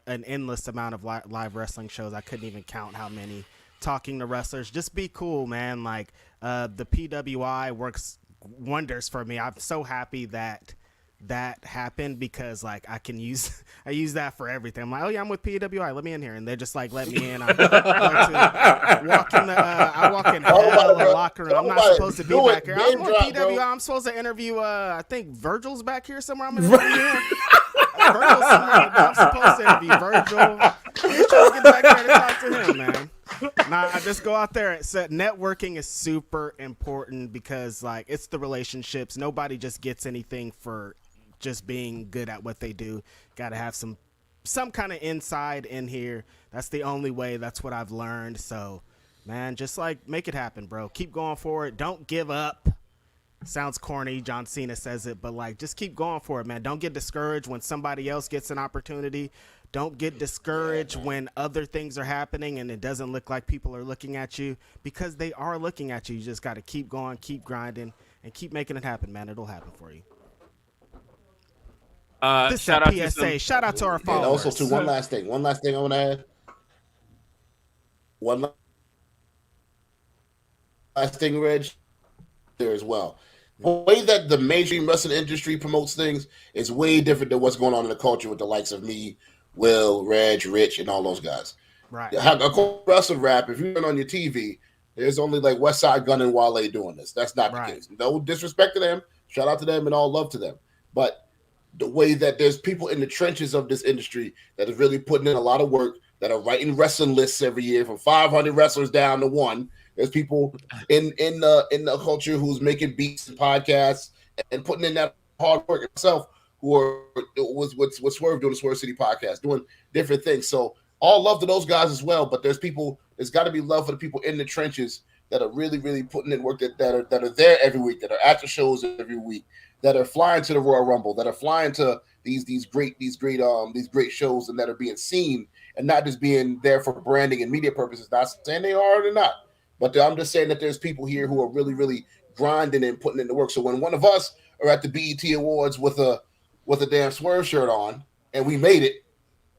an endless amount of live wrestling shows. I couldn't even count how many. Talking to wrestlers, just be cool, man. Like the PWI works wonders for me. I'm so happy that happened because like I use that for everything. I'm like, oh yeah, I'm with PWI. Let me in here, and they're just like, let me in. I walk in hell and locker room. I'm not supposed to be back here. I'm with PWI. I'm supposed to interview. I think Virgil's back here somewhere. I'm interviewing him. Virgil's somewhere. I'm supposed to interview Virgil. I'm trying to get back there to talk to him, man. Nah, just go out there. Networking is super important because like it's the relationships. Nobody just gets anything for just being good at what they do. Got to have some kind of inside in here. That's the only way. That's what I've learned. So, man, just like make it happen, bro. Keep going for it. Don't give up. Sounds corny. John Cena says it, but like just keep going for it, man. Don't get discouraged when somebody else gets an opportunity. Don't get discouraged when other things are happening and it doesn't look like people are looking at you, because they are looking at you. You just got to keep going, keep grinding, and keep making it happen, man. It'll happen for you. This shout out PSA. Shout out to our followers. And also, to one last thing I want to add. One last thing, Reg, there as well. The way that the mainstream wrestling industry promotes things is way different than what's going on in the culture with the likes of me, Will, Reg, Rich, and all those guys. Right. A wrestling rap, if you turn on your TV, there's only like West Side Gun and Wale doing this. That's not the case. No disrespect to them. Shout out to them and all love to them. But the way that there's people in the trenches of this industry that is really putting in a lot of work, that are writing wrestling lists every year from 500 wrestlers down to one. There's people in the culture who's making beats and podcasts and putting in that hard work itself, who are was Swerve doing the Swerve City podcast, doing different things. So all love to those guys as well. But there's got to be love for the people in the trenches that are really, really putting in work, that are there every week, that are at the shows every week, that are flying to the Royal Rumble, that are flying to these great shows, and that are being seen and not just being there for branding and media purposes. Not saying they are or not, but I'm just saying that there's people here who are really, really grinding and putting in the work. So when one of us are at the BET Awards with a damn Swerve shirt on and we made it,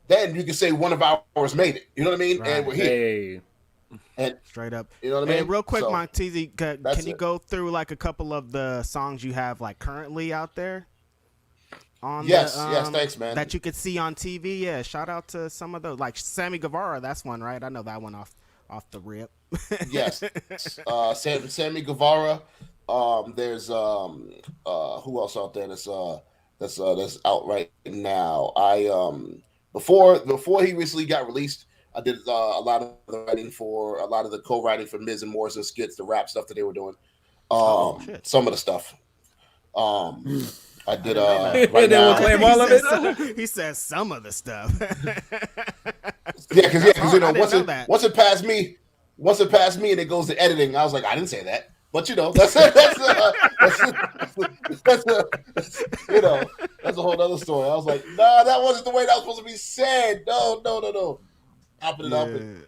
then you can say one of ours made it. You know what I mean? Right. And we're here. Hey. And straight up. You know what I mean? Hey, real quick, so, Monteasy, can you go through like a couple of the songs you have like currently out there? Yes, thanks, man. That you could see on TV. Yeah, shout out to some of those, like Sammy Guevara. That's one, right? I know that one off the rip. Yes, Sammy Guevara. There's who else out there that's out right now? Before he recently got released, I did a lot of the writing for a lot of the co-writing for Miz and Morrison skits, the rap stuff that they were doing. Some of the stuff. I did. Right they will claim all of it. He says some of the stuff. Because you know, once it passed me, and it goes to editing, I was like, I didn't say that. But you know, that's you know, that's a whole other story. I was like, nah, that wasn't the way that was supposed to be said. No. Hopping it up. And,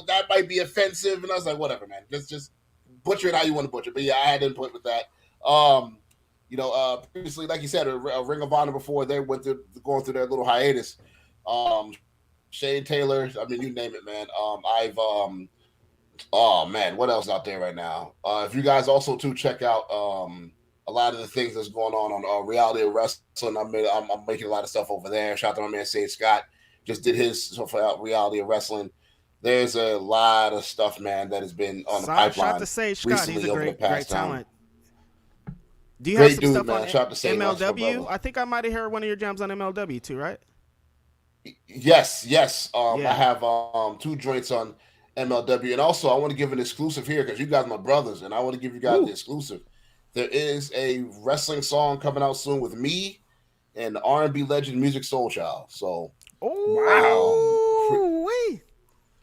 that might be offensive, and I was like, whatever, man. Just butcher it how you want to butcher. But yeah, I had input with that. You know, previously, like you said, a Ring of Honor before they going through their little hiatus. Shane Taylor, I mean, you name it, man. Oh man, what else out there right now? If you guys also too check out a lot of the things that's going on Reality of Wrestling, I'm making a lot of stuff over there. Shout out to my man Sage Scott, just did his for Reality of Wrestling. There's a lot of stuff, man, that has been on the pipeline. Shout out to Sage Scott, he's a great talent. Do you great have some dude, stuff man. on MLW? I think I might have heard one of your jams on MLW too, right? Yes. I have 2 joints on MLW, and also I want to give an exclusive here because you guys are my brothers, and I want to give you guys the exclusive. There is a wrestling song coming out soon with me and R&B legend Music Soul Child. So,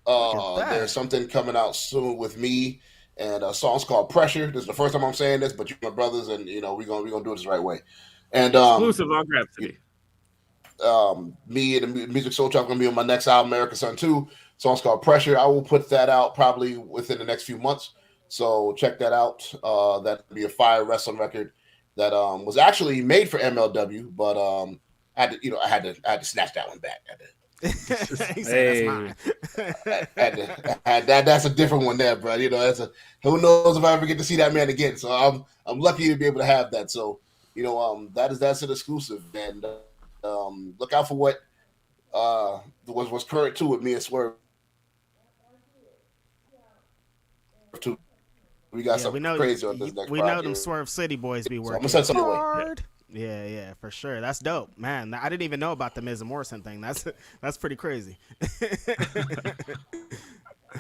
there's something coming out soon with me, and a song's called Pressure. This is the first time I'm saying this, but you're my brothers, and you know we're gonna do this the right way. And exclusive on Grapsody. Me and the Music Soul Child are gonna be on my next album, America Son 2. Song's called Pressure. I will put that out probably within the next few months. So check that out. That'll be a fire wrestling record. that was actually made for MLW, but I had to snatch that one back. He said, "That's mine." That's a different one there, bro. Who knows if I ever get to see that man again. So I'm lucky to be able to have that. So that's an exclusive, and look out for what was current too with me and Swerve. We got something crazy on this next. We know them Swerve City boys be working hard. Yeah, for sure. That's dope, man. I didn't even know about the Miz and Morrison thing. That's pretty crazy.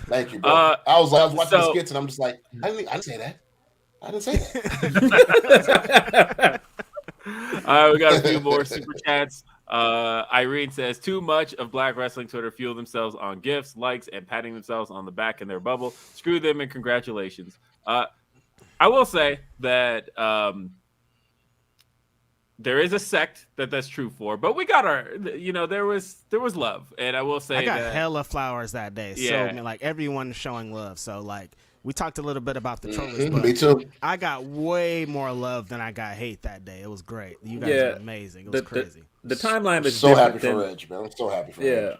Thank you, bro. I was watching the skits and I'm just like, I didn't say that. I didn't say that. All right, we got a few more super chats. Irene says, too much of Black Wrestling Twitter fuel themselves on gifts, likes, and patting themselves on the back in their bubble. Screw them and congratulations. I will say that there is a sect that's true for, but we got our, there was love, and I will say I got hella flowers that day. Yeah. So like everyone showing love. So like we talked a little bit about the trollers, but me too. I got way more love than I got hate that day. It was great. You guys were amazing. It was crazy. The timeline is so different happy for Reg, man. I'm so happy for Reg.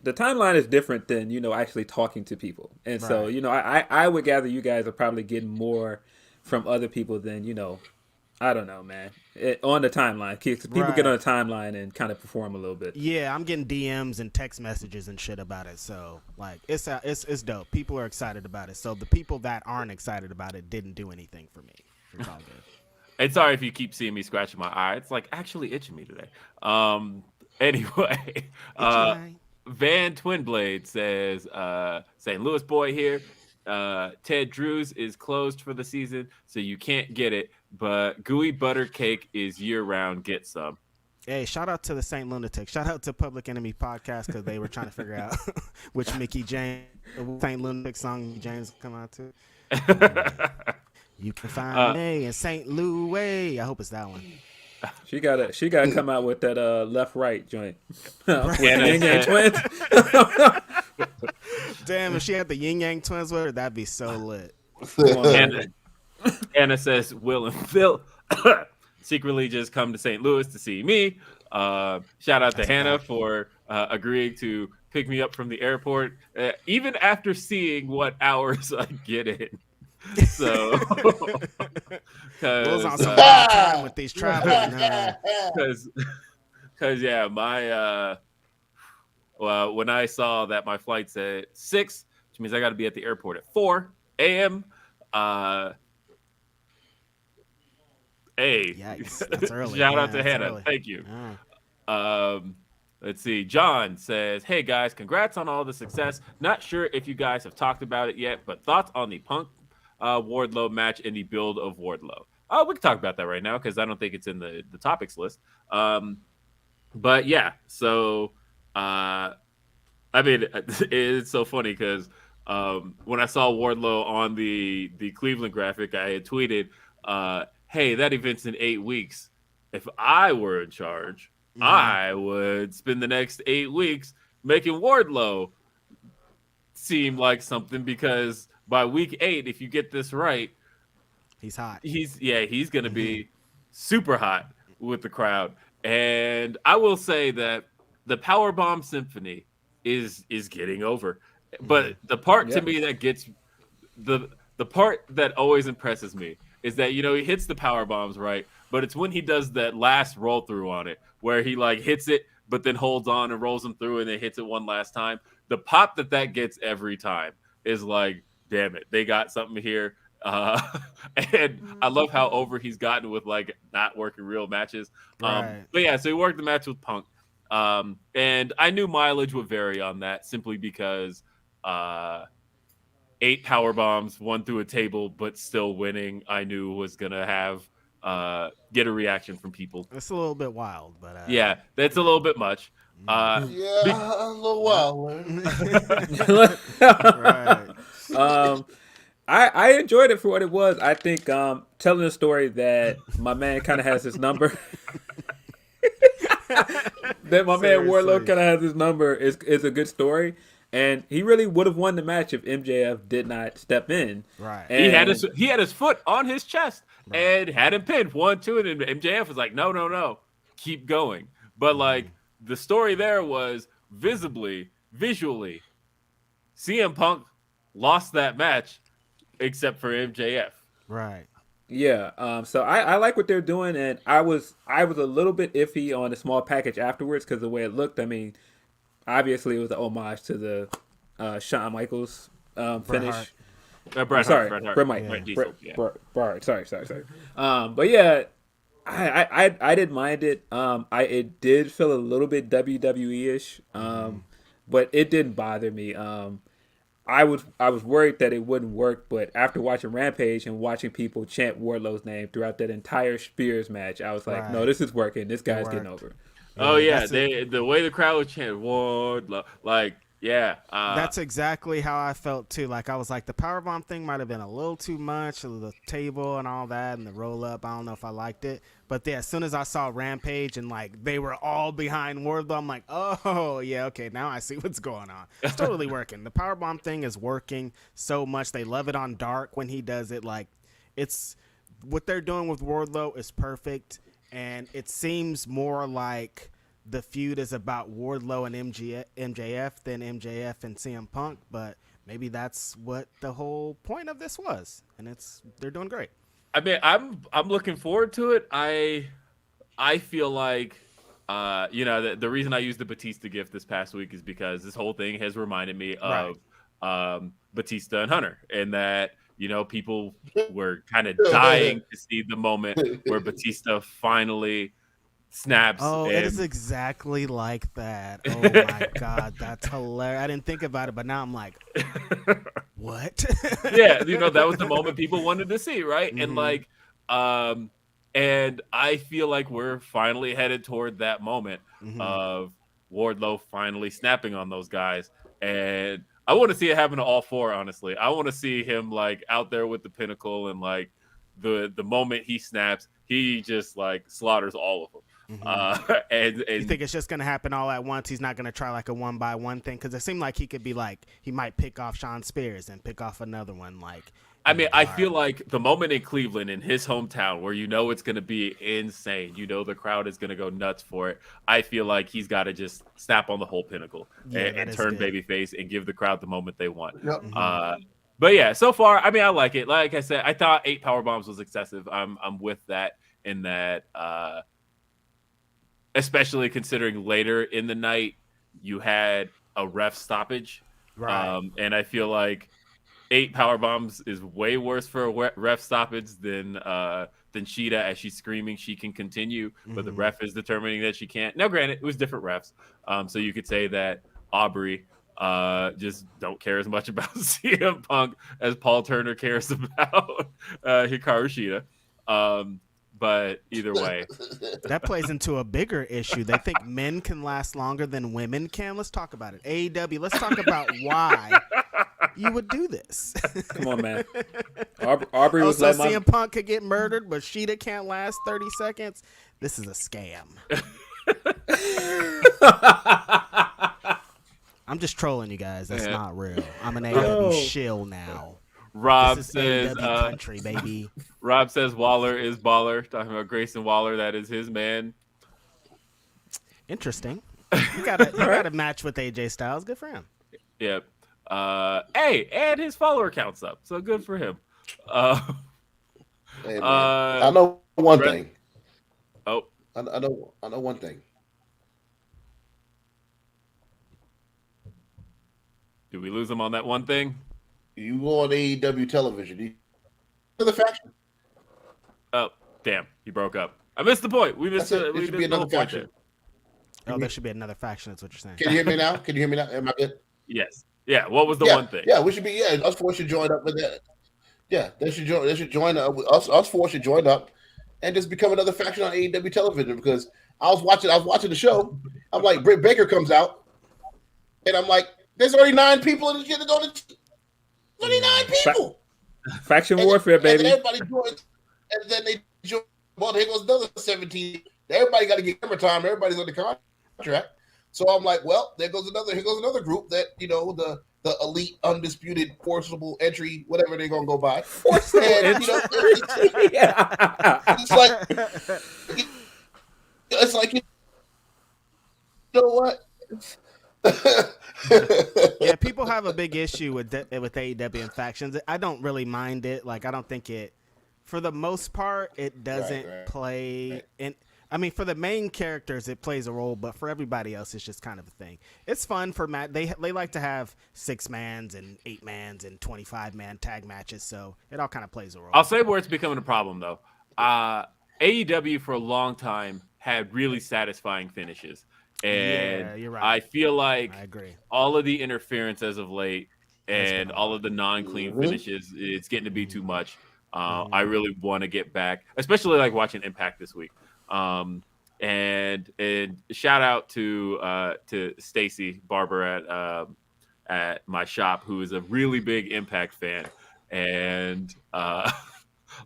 The timeline is different than actually talking to people, and so I would gather you guys are probably getting more from other people than I don't know, man. On the timeline, people get on the timeline and kind of perform a little bit. Yeah, I'm getting DMs and text messages and shit about it. So like, it's dope. People are excited about it. So the people that aren't excited about it didn't do anything for me. It's all good. And sorry if you keep seeing me scratching my eye. It's like actually itching me today. Anyway, Van Twinblade says, St. Louis boy here. Ted Drews is closed for the season, so you can't get it. But Gooey Butter Cake is year-round. Get some. Hey, shout out to the Saint Lunatic. Shout out to Public Enemy Podcast because they were trying to figure out which Mickey James, Saint Lunatic song Mickey James come out to. You can find me in St. Louis. I hope it's that one. She gotta come out with that left-right joint. Yin Yang Twins. Damn, if she had the Yin Yang Twins with her, that'd be so lit. Anna says, Will and Phil secretly just come to St. Louis to see me. Shout out to Hannah for agreeing to pick me up from the airport, even after seeing what hours I get in. So, Will's on some wild time with these traveling. Because my when I saw that my flight's at 6, which means I got to be at the airport at 4 a.m. Yikes, that's early. Shout out to Hannah. Early. Thank you. Let's see. John says, hey, guys, congrats on all the success. Not sure if you guys have talked about it yet, but thoughts on the Punk Wardlow match and the build of Wardlow. We can talk about that right now because I don't think it's in the topics list. But, yeah, so, I mean, it's so funny because when I saw Wardlow on the Cleveland graphic, I had tweeted, hey, that event's in 8 weeks. If I were in charge, I would spend the next 8 weeks making Wardlow seem like something because by week 8, if you get this right, he's hot. He's going to be super hot with the crowd. And I will say that the Powerbomb Symphony is getting over. But the part to me that gets the part that always impresses me is that, he hits the power bombs, right? But it's when he does that last roll through on it where he like hits it, but then holds on and rolls them through and then hits it one last time. The pop that gets every time is like, damn it, they got something here. And I love how over he's gotten with like not working real matches. But yeah, so he worked the match with Punk. And I knew mileage would vary on that simply because 8 power bombs, 1 through a table, but still winning, I knew was going to have get a reaction from people. It's a little bit wild, but yeah, that's a little bit much. A little wild. Right. I enjoyed it for what it was. I think telling a story that my man kind of has his number. That my man Wardlow kind of has his number is a good story. and he really would have won the match if MJF did not step in. Right. And He had his foot on his chest and had him pinned 1-2, and then MJF was like, no, keep going. But like the story there was visually, CM Punk lost that match except for MJF. Right. yeah, so I like what they're doing, and I was a little bit iffy on the small package afterwards because the way it looked. I mean, obviously it was an homage to the Shawn Michaels finish. Bret Hart. Sorry. But yeah, I didn't mind it. It did feel a little bit WWE-ish, but it didn't bother me. I was worried that it wouldn't work, but after watching Rampage and watching people chant Wardlow's name throughout that entire Spears match, I was like, no, this is working. This guy's getting over. Oh yeah, the way the crowd was chanting Wardlow, like. Yeah, that's exactly how I felt too. Like I was like, the powerbomb thing might have been a little too much, the table and all that, and the roll up. I don't know if I liked it, but yeah, as soon as I saw Rampage and like they were all behind Wardlow, I'm like, oh yeah, okay, now I see what's going on. It's totally working. The powerbomb thing is working so much. They love it on Dark when he does it. Like it's what they're doing with Wardlow is perfect, and it seems more like the feud is about Wardlow and MJF than MJF and CM Punk, but maybe that's what the whole point of this was, and they're doing great. I mean, I'm looking forward to it. I feel like the reason I used the Batista gift this past week is because this whole thing has reminded me of Batista and Hunter, and that people were kind of dying to see the moment where Batista finally snaps. Oh, it is exactly like that. Oh my god, that's hilarious. I didn't think about it, but now I'm like, what? Yeah, that was the moment people wanted to see, right? And like, and I feel like we're finally headed toward that moment of Wardlow finally snapping on those guys, and I want to see it happen to all four. Honestly, I want to see him like out there with the Pinnacle, and like the moment he snaps, he just like slaughters all of them. And you think it's just gonna happen all at once? He's not gonna try like a 1-by-1 thing, because it seemed like he could be like he might pick off Sean Spears and pick off another one. Like, I mean, I feel like the moment in Cleveland, in his hometown, where it's gonna be insane. The crowd is gonna go nuts for it. I feel like he's got to just snap on the whole Pinnacle and turn babyface and give the crowd the moment they want. Yep. But yeah, so far, I mean, I like it. Like I said, I thought 8 power bombs was excessive. I'm with that. In that. Especially considering later in the night you had a ref stoppage, right? And I feel like 8 power bombs is way worse for a ref stoppage than Sheeta, as she's screaming she can continue, but the ref is determining that she can't. Now, granted, it was different refs, so you could say that Aubrey just don't care as much about CM Punk as Paul Turner cares about Hikaru Shida. But either way, that plays into a bigger issue. They think men can last longer than women can. Let's talk about it. AEW, let's talk about why you would do this. Come on, man. Aubrey was like, CM Punk could get murdered, but Sheeta can't last 30 seconds. This is a scam. I'm just trolling you guys. That's not real. I'm an AEW shill now. Rob this is says, AEW country, baby. Rob says Waller is baller. Talking about Grayson Waller, that is his man. Interesting. You got a match with AJ Styles. Good for him. Yep. Hey, and his follower count's up, so good for him. Hey, man. I know one thing. Oh, I know one thing. Did we lose him on that one thing? You go on AEW television. The faction. Oh, damn. He broke up. I missed the point. We missed it. There should be another faction. Oh, there should be another faction. That's what you're saying. Can you hear me now? Am I good? Yes. Yeah. What was the one thing? Yeah, we should be. Yeah, us four should join up with that. Yeah, they should join. They should join up. Us four should join up and just become another faction on AEW television. Because I was watching the show. I'm like, Britt Baker comes out, and I'm like, there's already 9 people in the shit. 29 people. Faction warfare, baby. And everybody joins, and then they join. Well, there goes another 17. Everybody got to get camera time. Everybody's on the contract. So I'm like, well, here goes another group that, you know, the elite, undisputed, forcible entry, whatever they're gonna go by. Forcible And, you know, it's like, you know what? Yeah, people have a big issue with AEW and factions. I don't really mind it. Like, I don't think it, for the most part, it doesn't play in. I mean, for the main characters, it plays a role, but for everybody else, it's just kind of a thing. It's fun for They like to have 6-mans and 8-mans and 25-man tag matches, so it all kind of plays a role. I'll say where it's becoming a problem though. AEW for a long time had really satisfying finishes, and yeah, you're right. I feel like I agree. all of the interference as of late and all of the non-clean finishes, it's getting to be too much. I really want to get back, especially like watching Impact this week. And shout out to Stacy Barber at my shop, who is a really big Impact fan, and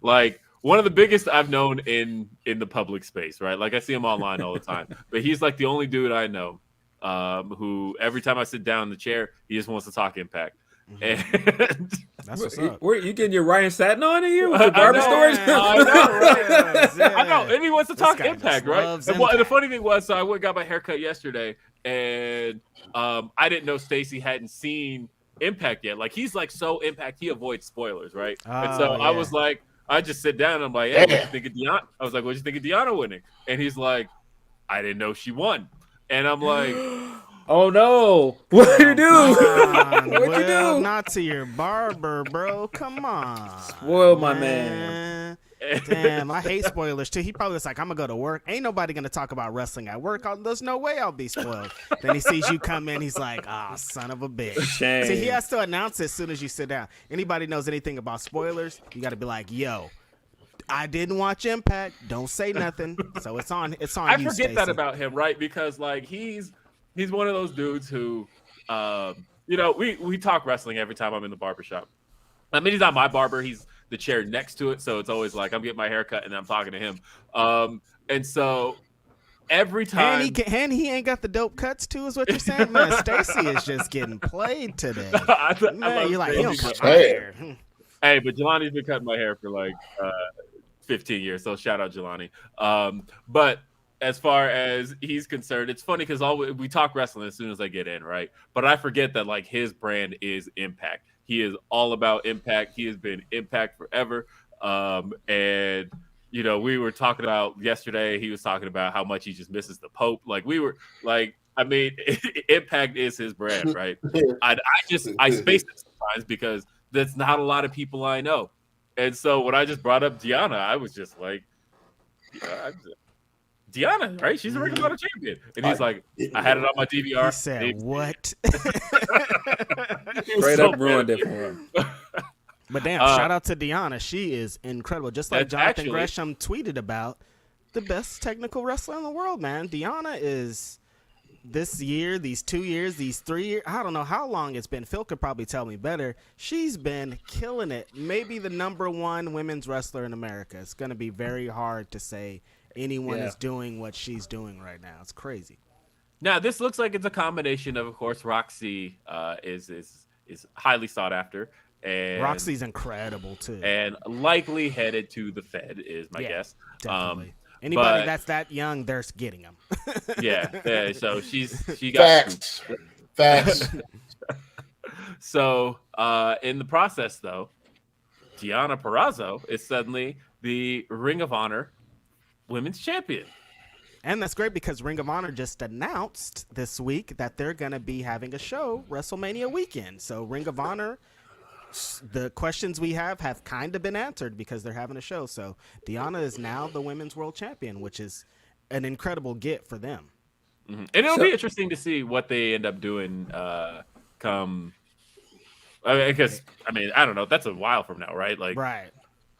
like one of the biggest I've known in the public space, right? Like I see him online all the time, but he's like the only dude I know who every time I sit down in the chair, he just wants to talk Impact. And That's what's up. Where you getting your Ryan Satin on you with the Barber stories? I know, and he wants to talk Impact, right? And the funny thing was, so I went and got my haircut yesterday, and I didn't know Stacy hadn't seen Impact yet. Like he's like so Impact, he avoids spoilers, right? And so I was like, I just sit down and I'm like, hey, what you think of Deonna? I was like, what you think of Deonna winning? And he's like, I didn't know she won. And I'm like, oh no! What'd you do? What'd you do? Not to your barber, bro. Come on. Spoil my man. Damn, I hate spoilers too. He probably was like, I'm gonna go to work. Ain't nobody gonna talk about wrestling at work. There's no way I'll be spoiled. Then he sees you come in, he's like, ah, son of a bitch. Shame. See, he has to announce it as soon as you sit down. Anybody knows anything about spoilers, you gotta be like, yo, I didn't watch Impact. Don't say nothing. So it's on I you, forget that Stacey. about him, right? Because like he's one of those dudes who you know, we talk wrestling every time I'm in the barbershop. I mean, he's not my barber, he's the chair next to it, so it's always like I'm getting my hair cut and I'm talking to him. And so every time and he ain't got the dope cuts too, is what you're saying? Man, Stacy is just getting played today. Man, you're like, he don't cut my hair. Hey, but Jelani's been cutting my hair for like 15 years, so shout out Jelani. But as far as he's concerned, it's funny because we talk wrestling as soon as I get in, right? But I forget that like his brand is Impact. He is all about Impact. He has been Impact forever. And you know, we were talking about yesterday. He was talking about how much he just misses the Pope. Like we were like, I mean, Impact is his brand, right? I space it sometimes because that's not a lot of people I know. And so when I just brought up Deonna, I was just like, Deonna, right? She's a Ring of Honor champion. And he's like, I had it on my DVR. He said, what? Straight up ruined it for him. But damn, shout out to Deonna. She is incredible. Just like Jonathan actually Gresham tweeted about, the best technical wrestler in the world, man. Deonna is this year, these 2 years, these 3 years, I don't know how long it's been. Phil could probably tell me better. She's been killing it. Maybe the #1 women's wrestler in America. It's going to be very hard to say anyone is doing what she's doing right now. It's crazy. Now, this looks like it's a combination of course, Roxy is highly sought after. And Roxy's incredible, too. And likely headed to the Fed is my guess. Definitely. Anybody that's that young, they're getting them. yeah. So she got facts. So in the process, though, Deonna Purrazzo is suddenly the Ring of Honor Women's Champion. And that's great because Ring of Honor just announced this week that they're going to be having a show Wrestlemania weekend. So Ring of Honor, the questions we have kind of been answered because they're having a show. So Deonna is now the women's world champion, which is an incredible get for them. Mm-hmm. And it'll be interesting to see what they end up doing come. Because I mean, I don't know. That's a while from now, right? Like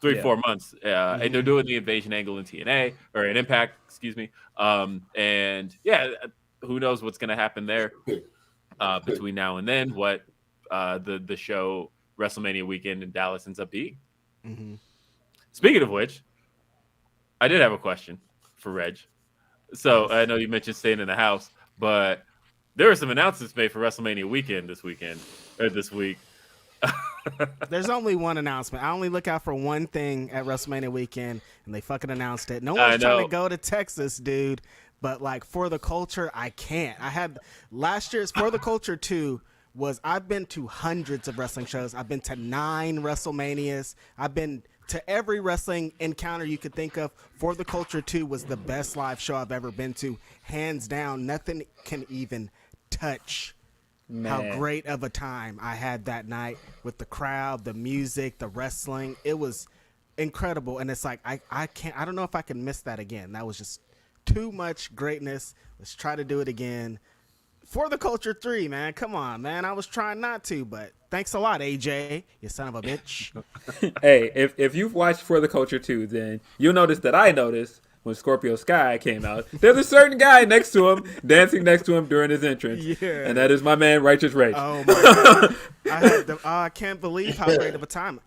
3-4 months. And they're doing the invasion angle in TNA or in Impact, excuse me. And yeah, who knows what's going to happen there between now and then? What the show WrestleMania weekend in Dallas ends up being. Mm-hmm. Speaking of which, I did have a question for Reg. So I know you mentioned staying in the house, but there were some announcements made for WrestleMania weekend this week. There's only one announcement. I only look out for one thing at WrestleMania weekend, and they fucking announced it. No one's trying to go to Texas, dude. But like For the Culture, I can't. I had last year's For the Culture 2 was I've been to hundreds of wrestling shows. I've been to 9 WrestleManias. I've been to every wrestling encounter you could think of. For the Culture 2 was the best live show I've ever been to. Hands down, nothing can even touch how great of a time I had that night with the crowd, the music, the wrestling. It was incredible. And it's like, I don't know if I can miss that again. That was just too much greatness. Let's try to do it again. For the Culture 3, man. Come on, man. I was trying not to, but thanks a lot, AJ, you son of a bitch. Hey, if you've watched For the Culture 2, then you'll notice that I noticed when Scorpio Sky came out, there's a certain guy next to him, dancing next to him during his entrance. Yeah. And that is my man, Righteous Rage. Oh, my God. I can't believe how great of a time.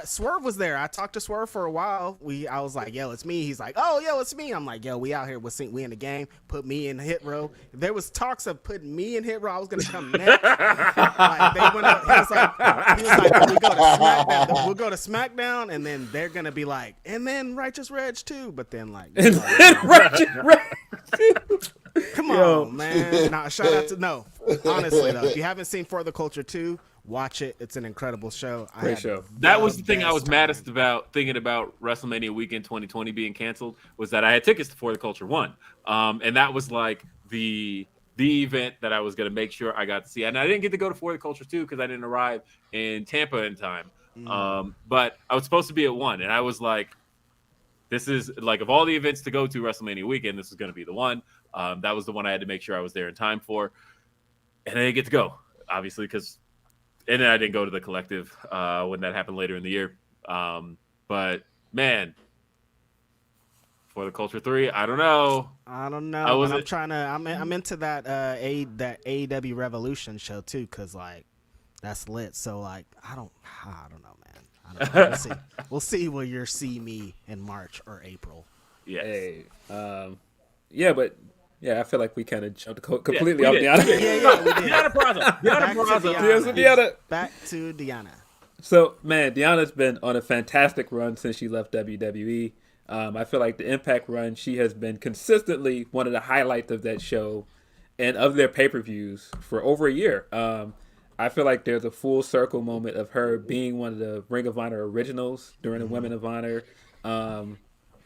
Swerve was there. I talked to Swerve for a while. I was like, yo, it's me. He's like, oh, yo, it's me. I'm like, yo, we out here. We in the game. Put me in hit row. There was talks of putting me in hit row. I was going to come next. Like, they went up. He was like, we go to SmackDown. We'll go to SmackDown, and then they're going to be like, and then Righteous Reg too. But then, like, and then Righteous Reg too. Come on, man. Nah, shout out to, no. Honestly, though, if you haven't seen For the Culture 2, watch it. It's an incredible show. Great show. That was the thing I was maddest about thinking about WrestleMania weekend 2020 being canceled, was that I had tickets to For the Culture 1. And that was like the event that I was going to make sure I got to see. And I didn't get to go to For the Culture 2 because I didn't arrive in Tampa in time. But I was supposed to be at 1. And I was like, this is like, of all the events to go to WrestleMania weekend, this is going to be the one. That was the one I had to make sure I was there in time for. And I didn't get to go, obviously, and then I didn't go to the collective when that happened later in the year. But man, For the Culture 3, I don't know. I'm into that AEW Revolution show too, because like that's lit. So like I don't know, man. I don't know. We'll see where you'll see me in March or April. Yes. Hey, yeah, I feel like we kind of jumped completely off Deonna. Deonna Purrazzo. Back to Deonna. So, man, Deonna's been on a fantastic run since she left WWE. I feel like the Impact run, she has been consistently one of the highlights of that show and of their pay-per-views for over a year. I feel like there's a full circle moment of her being one of the Ring of Honor originals during the Women of Honor.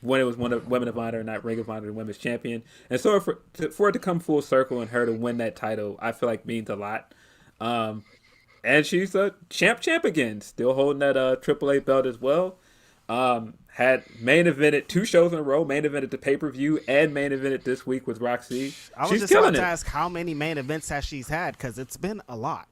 When it was one of Women of Honor, not Ring of Honor, the Women's Champion. And so for it to come full circle and her to win that title, I feel like means a lot. And she's a champ again, still holding that AAA belt as well. Had main evented 2 shows in a row, main evented the pay-per-view and main evented this week with Roxy. I was just about to ask how many main events has she's had, because it's been a lot,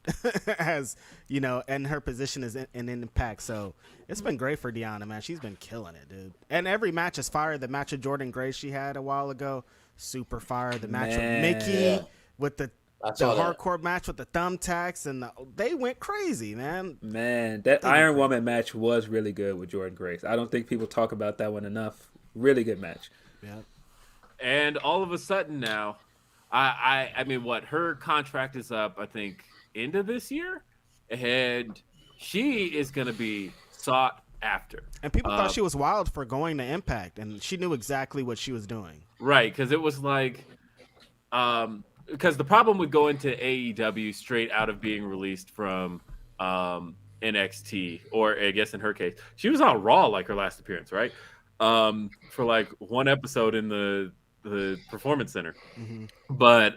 as you know, and her position is in Impact. So it's been great for Deonna, man. She's been killing it, dude. And every match is fire. The match of Jordan Grace she had a while ago, super fire. The match with Mickey with the hardcore match with the thumbtacks, and they went crazy, man. Man, that Iron Woman match was really good with Jordan Grace. I don't think people talk about that one enough. Really good match. Yeah. And all of a sudden now, I mean, her contract is up, I think, end of this year, and she is going to be sought after. And people thought she was wild for going to Impact, and she knew exactly what she was doing. Right, because it was like, because the problem with going to AEW straight out of being released from NXT, or I guess in her case, she was on Raw like her last appearance, right? For like one episode in the Performance Center. Mm-hmm. But,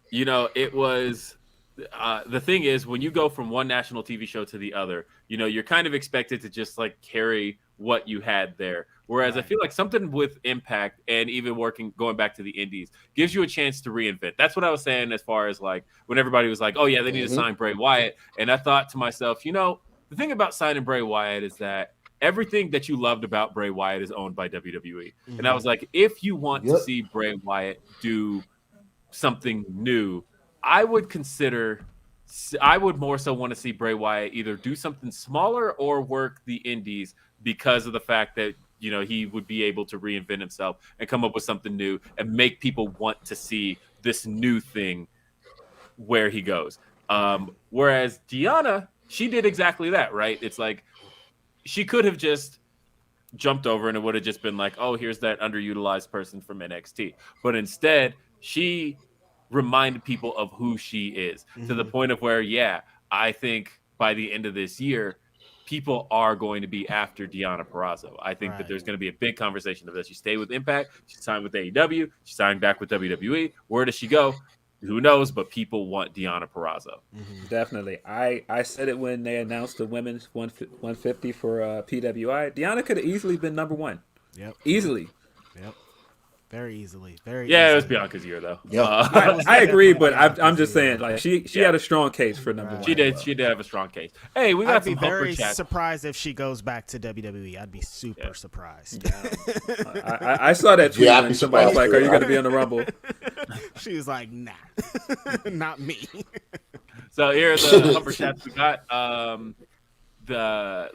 you know, it was... the thing is, when you go from one national TV show to the other, you know, you're kind of expected to just like carry what you had there. Whereas I feel like something with Impact and even going back to the Indies gives you a chance to reinvent. That's what I was saying as far as like when everybody was like, oh yeah, they need to sign Bray Wyatt. And I thought to myself, you know, the thing about signing Bray Wyatt is that everything that you loved about Bray Wyatt is owned by WWE. Mm-hmm. And I was like, if you want to see Bray Wyatt do something new, I would more so want to see Bray Wyatt either do something smaller or work the Indies, because of the fact that, you know, he would be able to reinvent himself and come up with something new and make people want to see this new thing where he goes. Whereas Deonna, she did exactly that, right? It's like she could have just jumped over and it would have just been like, oh, here's that underutilized person from NXT. But instead, she reminded people of who she is to the point of where, yeah, I think by the end of this year, people are going to be after Deonna Purrazzo. I think that there's going to be a big conversation of this. She stayed with Impact. She signed with AEW. She signed back with WWE. Where does she go? Who knows? But people want Deonna Purrazzo. Definitely. I said it when they announced the women's 150 for PWI. Deonna could have easily been number one. Yep. Easily. Yep. Very easily. Very Yeah, easily. it was Bianca's year, though. I agree, but I'm just saying, like she had a strong case for number one. She did. She did have a strong case. Hey, we got I'd be some Humper very chat. surprised if she goes back to WWE. I'd be super surprised. I saw that tweet and somebody's like, "Are you going to be on the Rumble?" She was like, "Nah, not me." So here are the Humper chats we got.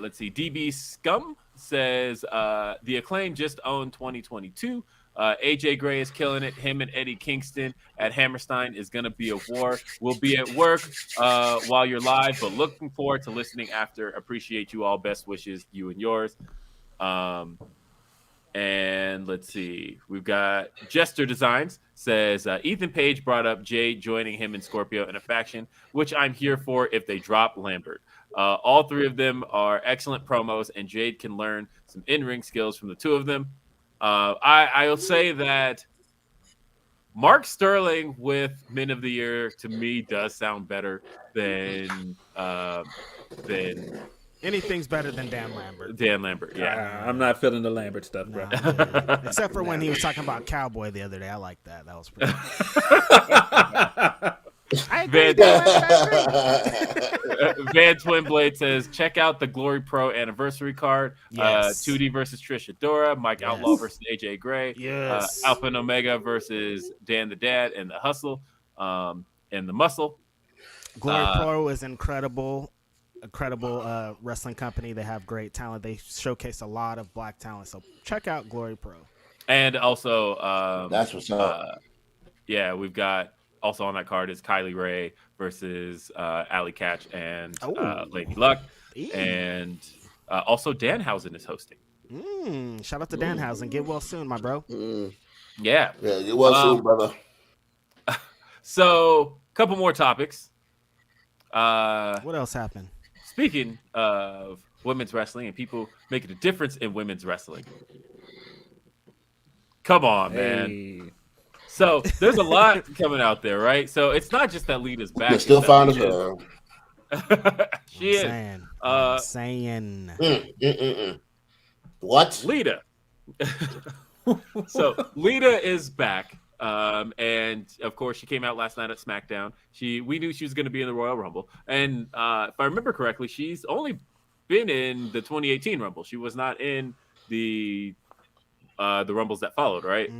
Let's see. DB Scum says the Acclaim just owned 2022. AJ Gray is killing it. Him and Eddie Kingston at Hammerstein is going to be a war. We'll be at work while you're live, but looking forward to listening after. Appreciate you all. Best wishes, you and yours. And let's see. We've got Jester Designs says Ethan Page brought up Jade joining him and Scorpio in a faction, which I'm here for if they drop Lambert. All three of them are excellent promos, and Jade can learn some in-ring skills from the two of them. I'll say that Mark Sterling with Men of the Year to me does sound better than Anything's better than Dan Lambert. Dan Lambert. Yeah, I'm not feeling the Lambert stuff, bro. Except for when he was talking about Cowboy the other day. I like that. That was pretty. Van Twinblade says, check out the Glory Pro anniversary card. Yes. 2D versus Trish Adora, Mike Outlaw versus AJ Gray, Yes. Alpha and Omega versus Dan the Dad and the Hustle, and the Muscle. Glory Pro is incredible wrestling company. They have great talent. They showcase a lot of black talent. So check out Glory Pro. And also, That's what's up. Yeah, we've got also on that card is Kylie Ray versus Allie Catch and Lady Luck. And also Danhausen is hosting. Shout out to Danhausen. Get well soon, my bro. Yeah. Yeah, get well soon, brother. So, a couple more topics. What else happened? Speaking of women's wrestling and people making a difference in women's wrestling. Come on, man. So there's a lot coming out there, right? So it's not just that Lita's back. You're still fine as well. She is. I'm saying. What? Lita. So Lita is back. And of course she came out last night at SmackDown. We knew she was going to be in the Royal Rumble. And if I remember correctly, she's only been in the 2018 Rumble. She was not in the Rumbles that followed, right?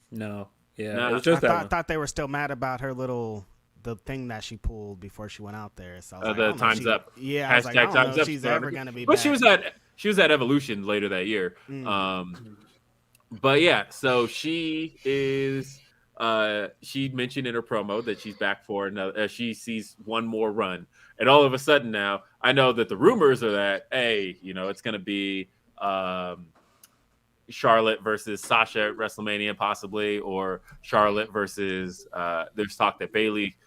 No. Yeah, No, it was just I thought they were still mad about the thing that she pulled before she went out there. So I was like, I the don't know if time's up. Yeah, I was like, I don't know if she's ever going to be But back. she was at Evolution later that year. But yeah, so she is. She mentioned in her promo that she's back for another. She sees one more run, and all of a sudden now, I know that the rumors are that it's going to be Charlotte versus Sasha at WrestleMania, possibly, or Charlotte versus. There's talk that Bayley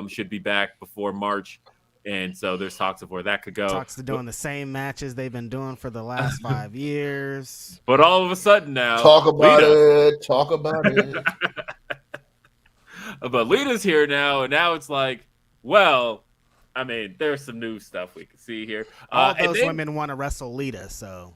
should be back before March, and so there's talks of where that could go. Talks to doing the same matches they've been doing for the last 5 years. But all of a sudden now, Talk about Lita, it. Talk about it. But Lita's here now, and now it's like, well, I mean, there's some new stuff we can see here. All those women want to wrestle Lita, so.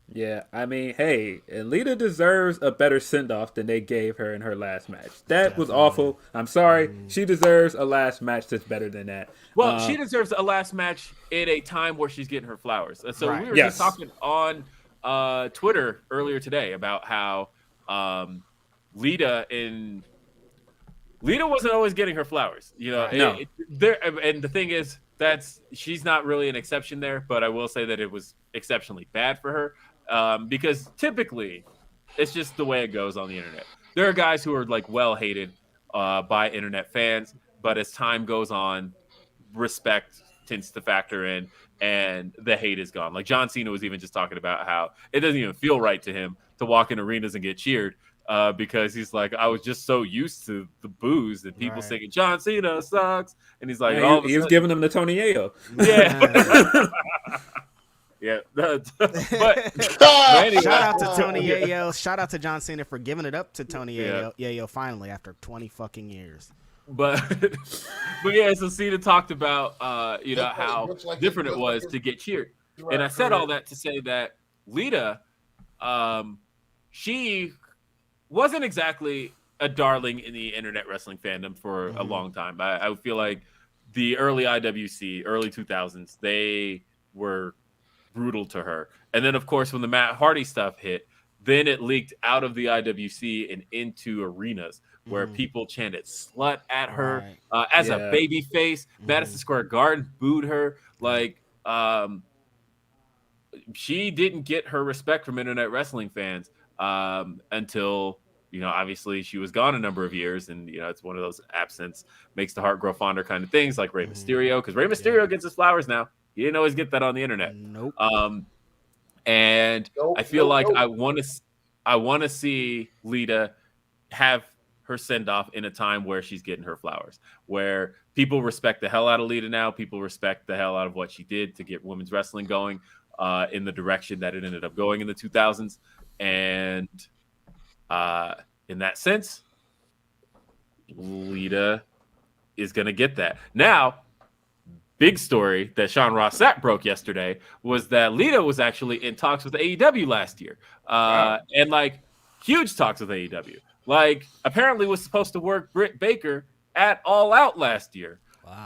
Yeah, I mean, hey, and Lita deserves a better send-off than they gave her in her last match. That was awful. I'm sorry. She deserves a last match that's better than that. Well, she deserves a last match at a time where she's getting her flowers. So we were just talking on Twitter earlier today about how Lita wasn't always getting her flowers. You know, and the thing is, she's not really an exception there, but I will say that it was exceptionally bad for her. Because typically it's just the way it goes on the internet. There are guys who are like well hated by internet fans, but as time goes on, respect tends to factor in, and the hate is gone. Like John Cena was even just talking about how it doesn't even feel right to him to walk in arenas and get cheered. Because he's like, I was just so used to the boos and people singing John Cena sucks, and he's like, yeah, he was giving them the Tony Yayo. Yeah. Yeah, but anyway. Shout out to Tony Yayo. Shout out to John Cena for giving it up to Tony Yayo finally after 20 fucking years. But yeah, so Cena talked about how different it was to get cheered, and I said all that to say that Lita, she wasn't exactly a darling in the internet wrestling fandom for a long time. I feel like the early IWC, early 2000s, they were brutal to her. And then, of course, when the Matt Hardy stuff hit, then it leaked out of the IWC and into arenas where people chanted slut at her as a baby face. Madison Square Garden booed her. Like, she didn't get her respect from internet wrestling fans until, obviously she was gone a number of years. And, it's one of those absence makes the heart grow fonder kind of things, like Rey Mysterio, because Rey Mysterio gets his flowers now. You didn't always get that on the internet. Nope. And I feel like I want to see Lita have her send off in a time where she's getting her flowers, where people respect the hell out of Lita now. People respect the hell out of what she did to get women's wrestling going in the direction that it ended up going in the 2000s. And in that sense, Lita is going to get that. Now, big story that Sean Ross Sapp broke yesterday was that Lita was actually in talks with AEW last year. And like huge talks with AEW. Like apparently was supposed to work Britt Baker at All Out last year. Wow.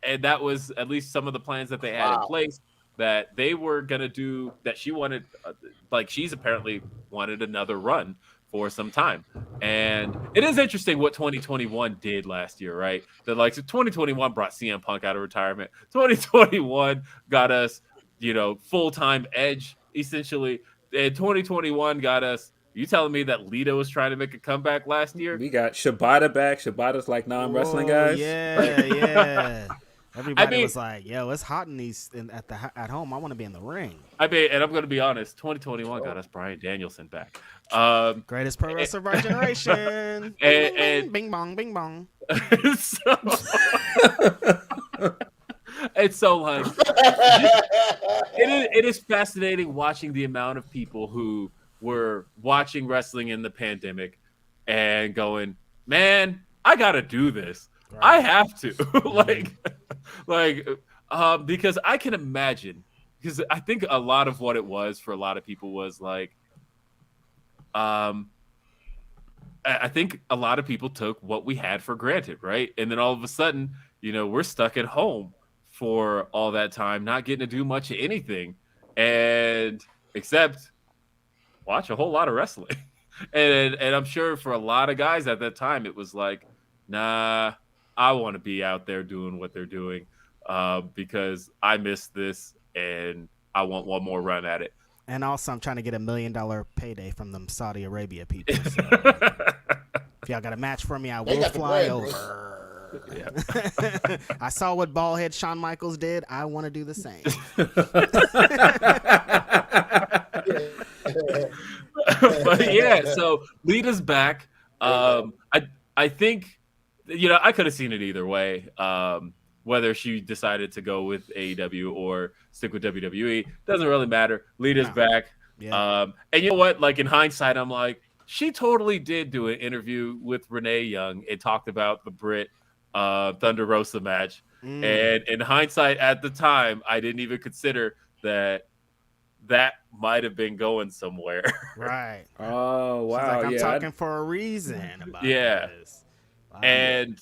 And that was at least some of the plans that they had in place, that they were going to do, that she wanted, she's apparently wanted another run for some time. And it is interesting what 2021 did last year, right? That so 2021 brought CM Punk out of retirement. 2021 got us, full-time Edge, essentially. And 2021 got us, you telling me that Lita was trying to make a comeback last year? We got Shibata back. Shibata's like non-wrestling guys. Yeah. Everybody was like, "Yo, it's hot in these at home. I want to be in the ring." And I'm going to be honest. 2021 got us Bryan Danielson back. Greatest pro wrestler of our generation. And bing bong, bing bong. And so, like, it is fascinating watching the amount of people who were watching wrestling in the pandemic and going, "Man, I got to do this. Right. I have to." Because I can imagine, because I think a lot of what it was for a lot of people was like, I think a lot of people took what we had for granted, right? And then all of a sudden, we're stuck at home for all that time, not getting to do much of anything, and except watch a whole lot of wrestling. and I'm sure for a lot of guys at that time, it was like, nah, I want to be out there doing what they're doing because I missed this and I want one more run at it. And also, I'm trying to get $1 million payday from them Saudi Arabia people. So if y'all got a match for me, I will fly over. Yeah. I saw what baldhead Shawn Michaels did. I want to do the same. But yeah, so Lita's back. I think, I could have seen it either way. Whether she decided to go with AEW or stick with WWE, doesn't really matter. Lita's back. Yeah. And you know what? Like in hindsight, I'm like, she totally did do an interview with Renee Young and talked about the Britt Thunder Rosa match. And in hindsight, at the time, I didn't even consider that might have been going somewhere. Right. Oh, wow. She's like, I'm talking for a reason about this. Wow. And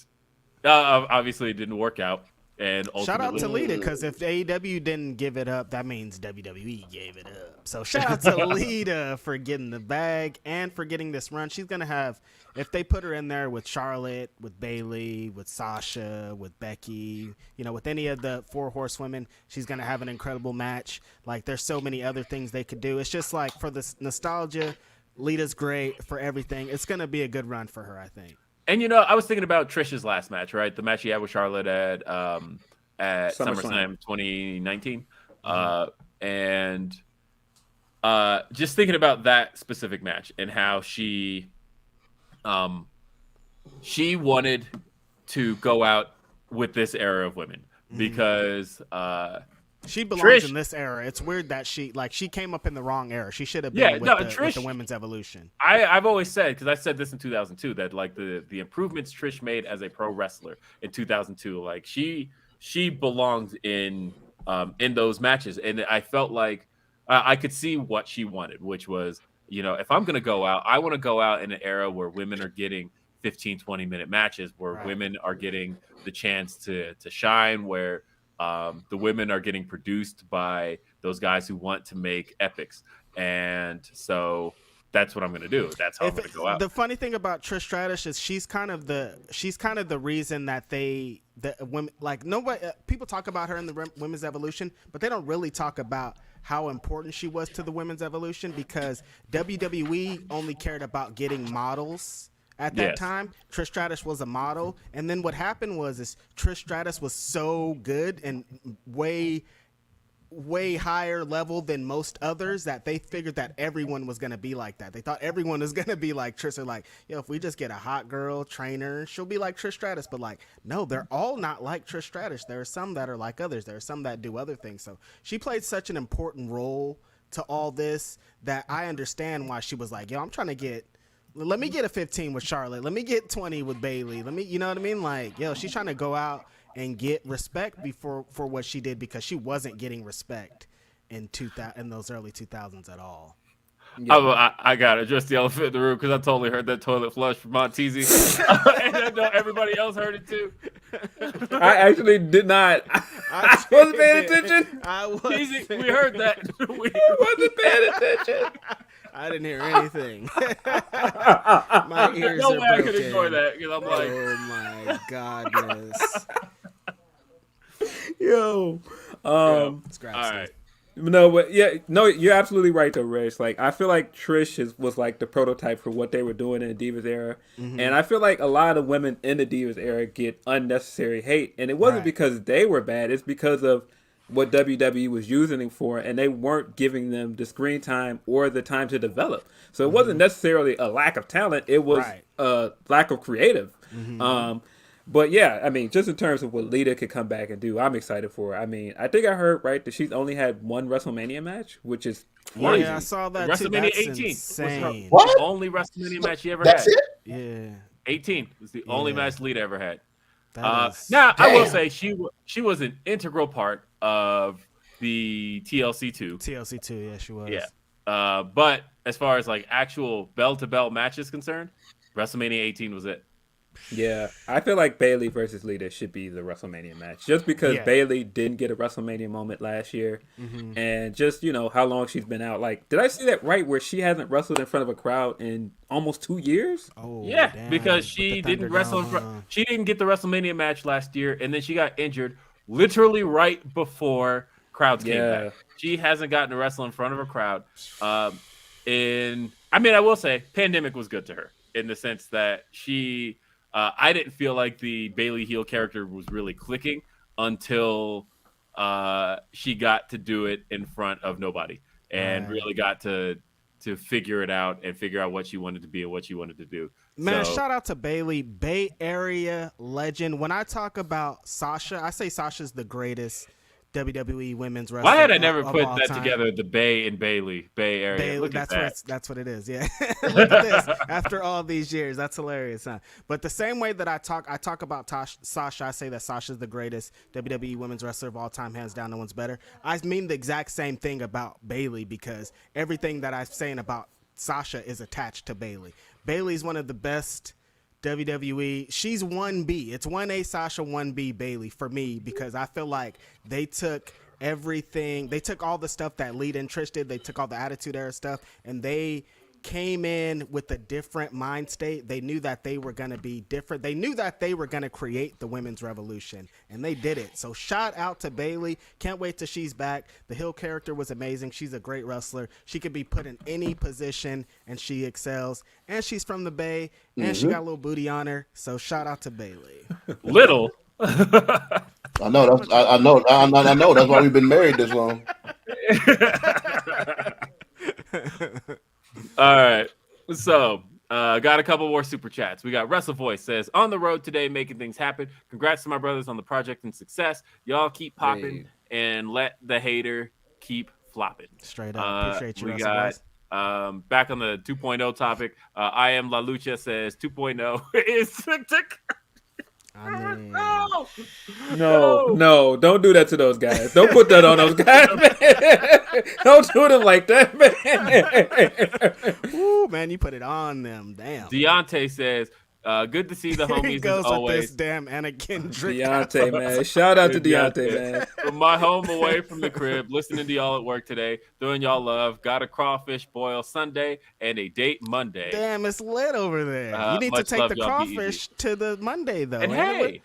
obviously it didn't work out. And shout out to Lita, because if AEW didn't give it up, that means WWE gave it up. So shout out to Lita for getting the bag and for getting this run. She's going to have, if they put her in there with Charlotte, with Bayley, with Sasha, with Becky, with any of the 4 horsewomen, she's going to have an incredible match. Like, there's so many other things they could do. It's just like, for the nostalgia, Lita's great for everything. It's going to be a good run for her, I think. And I was thinking about Trish's last match, right? The match she had with Charlotte at SummerSlam 2019, and just thinking about that specific match and how she wanted to go out with this era of women because she belongs Trish, in this era. It's weird that she came up in the wrong era. She should have been with the women's evolution. I've always said, because I said this in 2002, that like the improvements Trish made as a pro wrestler in 2002, like she belonged in those matches, and I felt like I could see what she wanted, which was, if I'm going to go out, I want to go out in an era where women are getting 15, 20-minute matches, where women are getting the chance to shine, where the women are getting produced by those guys who want to make epics. And so that's what I'm going to do. That's how I'm going to go out. The funny thing about Trish Stratus is she's kind of the reason that the women, like, nobody, people talk about her in the women's evolution, but they don't really talk about how important she was to the women's evolution, because WWE only cared about getting models at that time. Trish Stratus was a model, and then what happened was Trish Stratus was so good and way higher level than most others that they figured that everyone was going to be like that. They thought everyone was going to be like Trish. They're like, if we just get a hot girl trainer, she'll be like Trish Stratus. But like, no, they're all not like Trish Stratus. There are some that are like others. There are some that do other things. So she played such an important role to all this that I understand why she was like, I'm trying to let me get a 15 with Charlotte. Let me get 20 with Bayley. You know what I mean? Like, she's trying to go out and get respect for what she did, because she wasn't getting respect in those early 2000s at all. Yeah. I got to address the elephant in the room, because I totally heard that toilet flush from Monteasy. And I know everybody else heard it too. I actually did not. I wasn't paying attention. We heard that. We wasn't paying attention. I didn't hear anything. My ears no are way broken. I could ignore that, because I'm like, oh my goodness. Yo. All right. No, but you're absolutely right though, Rich. Like, I feel like Trish was like the prototype for what they were doing in the Divas era, and I feel like a lot of women in the Divas era get unnecessary hate, and it wasn't because they were bad; it's because of what WWE was using them for, and they weren't giving them the screen time or the time to develop. So it wasn't necessarily a lack of talent; it was a lack of creative. But yeah, I mean, just in terms of what Lita could come back and do, I'm excited for her. I mean, I think I heard that she's only had one WrestleMania match, which is crazy. Yeah, I saw that WrestleMania too. 18 was the What? only WrestleMania match she ever That's had. it? Yeah. 18 was the only match Lita ever had. Now, I will say she was an integral part of the TLC 2. TLC 2, yeah, she was. Yeah. But as far as like actual bell-to-bell matches concerned, WrestleMania 18 was it. Yeah, I feel like Bayley versus Lita should be the WrestleMania match, just because Bayley didn't get a WrestleMania moment last year, and just how long she's been out. Like, did I see that right? Where she hasn't wrestled in front of a crowd in almost 2 years? Oh, yeah, damn. because she didn't wrestle. She didn't get the WrestleMania match last year, and then she got injured literally right before crowds came back. She hasn't gotten to wrestle in front of a crowd. I will say, pandemic was good to her in the sense that she. I didn't feel like the Bayley heel character was really clicking until she got to do it in front of nobody and really got to figure it out and figure out what she wanted to be and what she wanted to do. Man, shout out to Bayley, Bay Area legend. When I talk about Sasha, I say Sasha's the greatest WWE women's wrestler. Why had I never put that time. together? The Bay and Bayley, Bay Area. Bayley, Look at that. That's what it is. Yeah. Look at this. After all these years, that's hilarious, huh? But the same way that I talk about Sasha, I say that Sasha's the greatest WWE women's wrestler of all time, hands down. No one's better. I mean the exact same thing about Bayley, because everything that I'm saying about Sasha is attached to Bayley. Bayley's one of the best. WWE, she's 1B. It's 1A Sasha, 1B Bayley for me, because I feel like they took everything. They took all the stuff that Lita and Trish did. They took all the Attitude Era stuff, and they came in with a different mind state. They knew that they were going to be different. They knew that they were going to create the women's revolution, and they did it. So shout out to Bayley. Can't wait till she's back. The Hill character was amazing. She's a great wrestler. She could be put in any position, and she excels. And she's from the Bay, and she got a little booty on her. So shout out to Bayley. Little. I know. I know. That's why we've been married this long. All right. So, got a couple more super chats. We got Wrestle Voice says, on the road today, making things happen. Congrats to my brothers on the project and success. Y'all keep popping and let the hater keep flopping. Straight up. Appreciate you, we Wrestle got, Voice. back on the 2.0 topic. I am La Lucha says 2.0 is I mean, No, don't do that to those guys. Don't put that on those guys, man. Don't do them like that, man. ooh, man, you put it on them. Damn. Deontay says, good to see the Here he homies goes as with always. this damn Anakin drink. Deontay, man. Shout out to Deontay, man. From my home away from the crib, listening to y'all at work today, doing y'all love. Got a crawfish boil Sunday and a date Monday. Damn, it's lit over there. You need to much take love, the y'all. Be crawfish to the Monday though. And ain't it?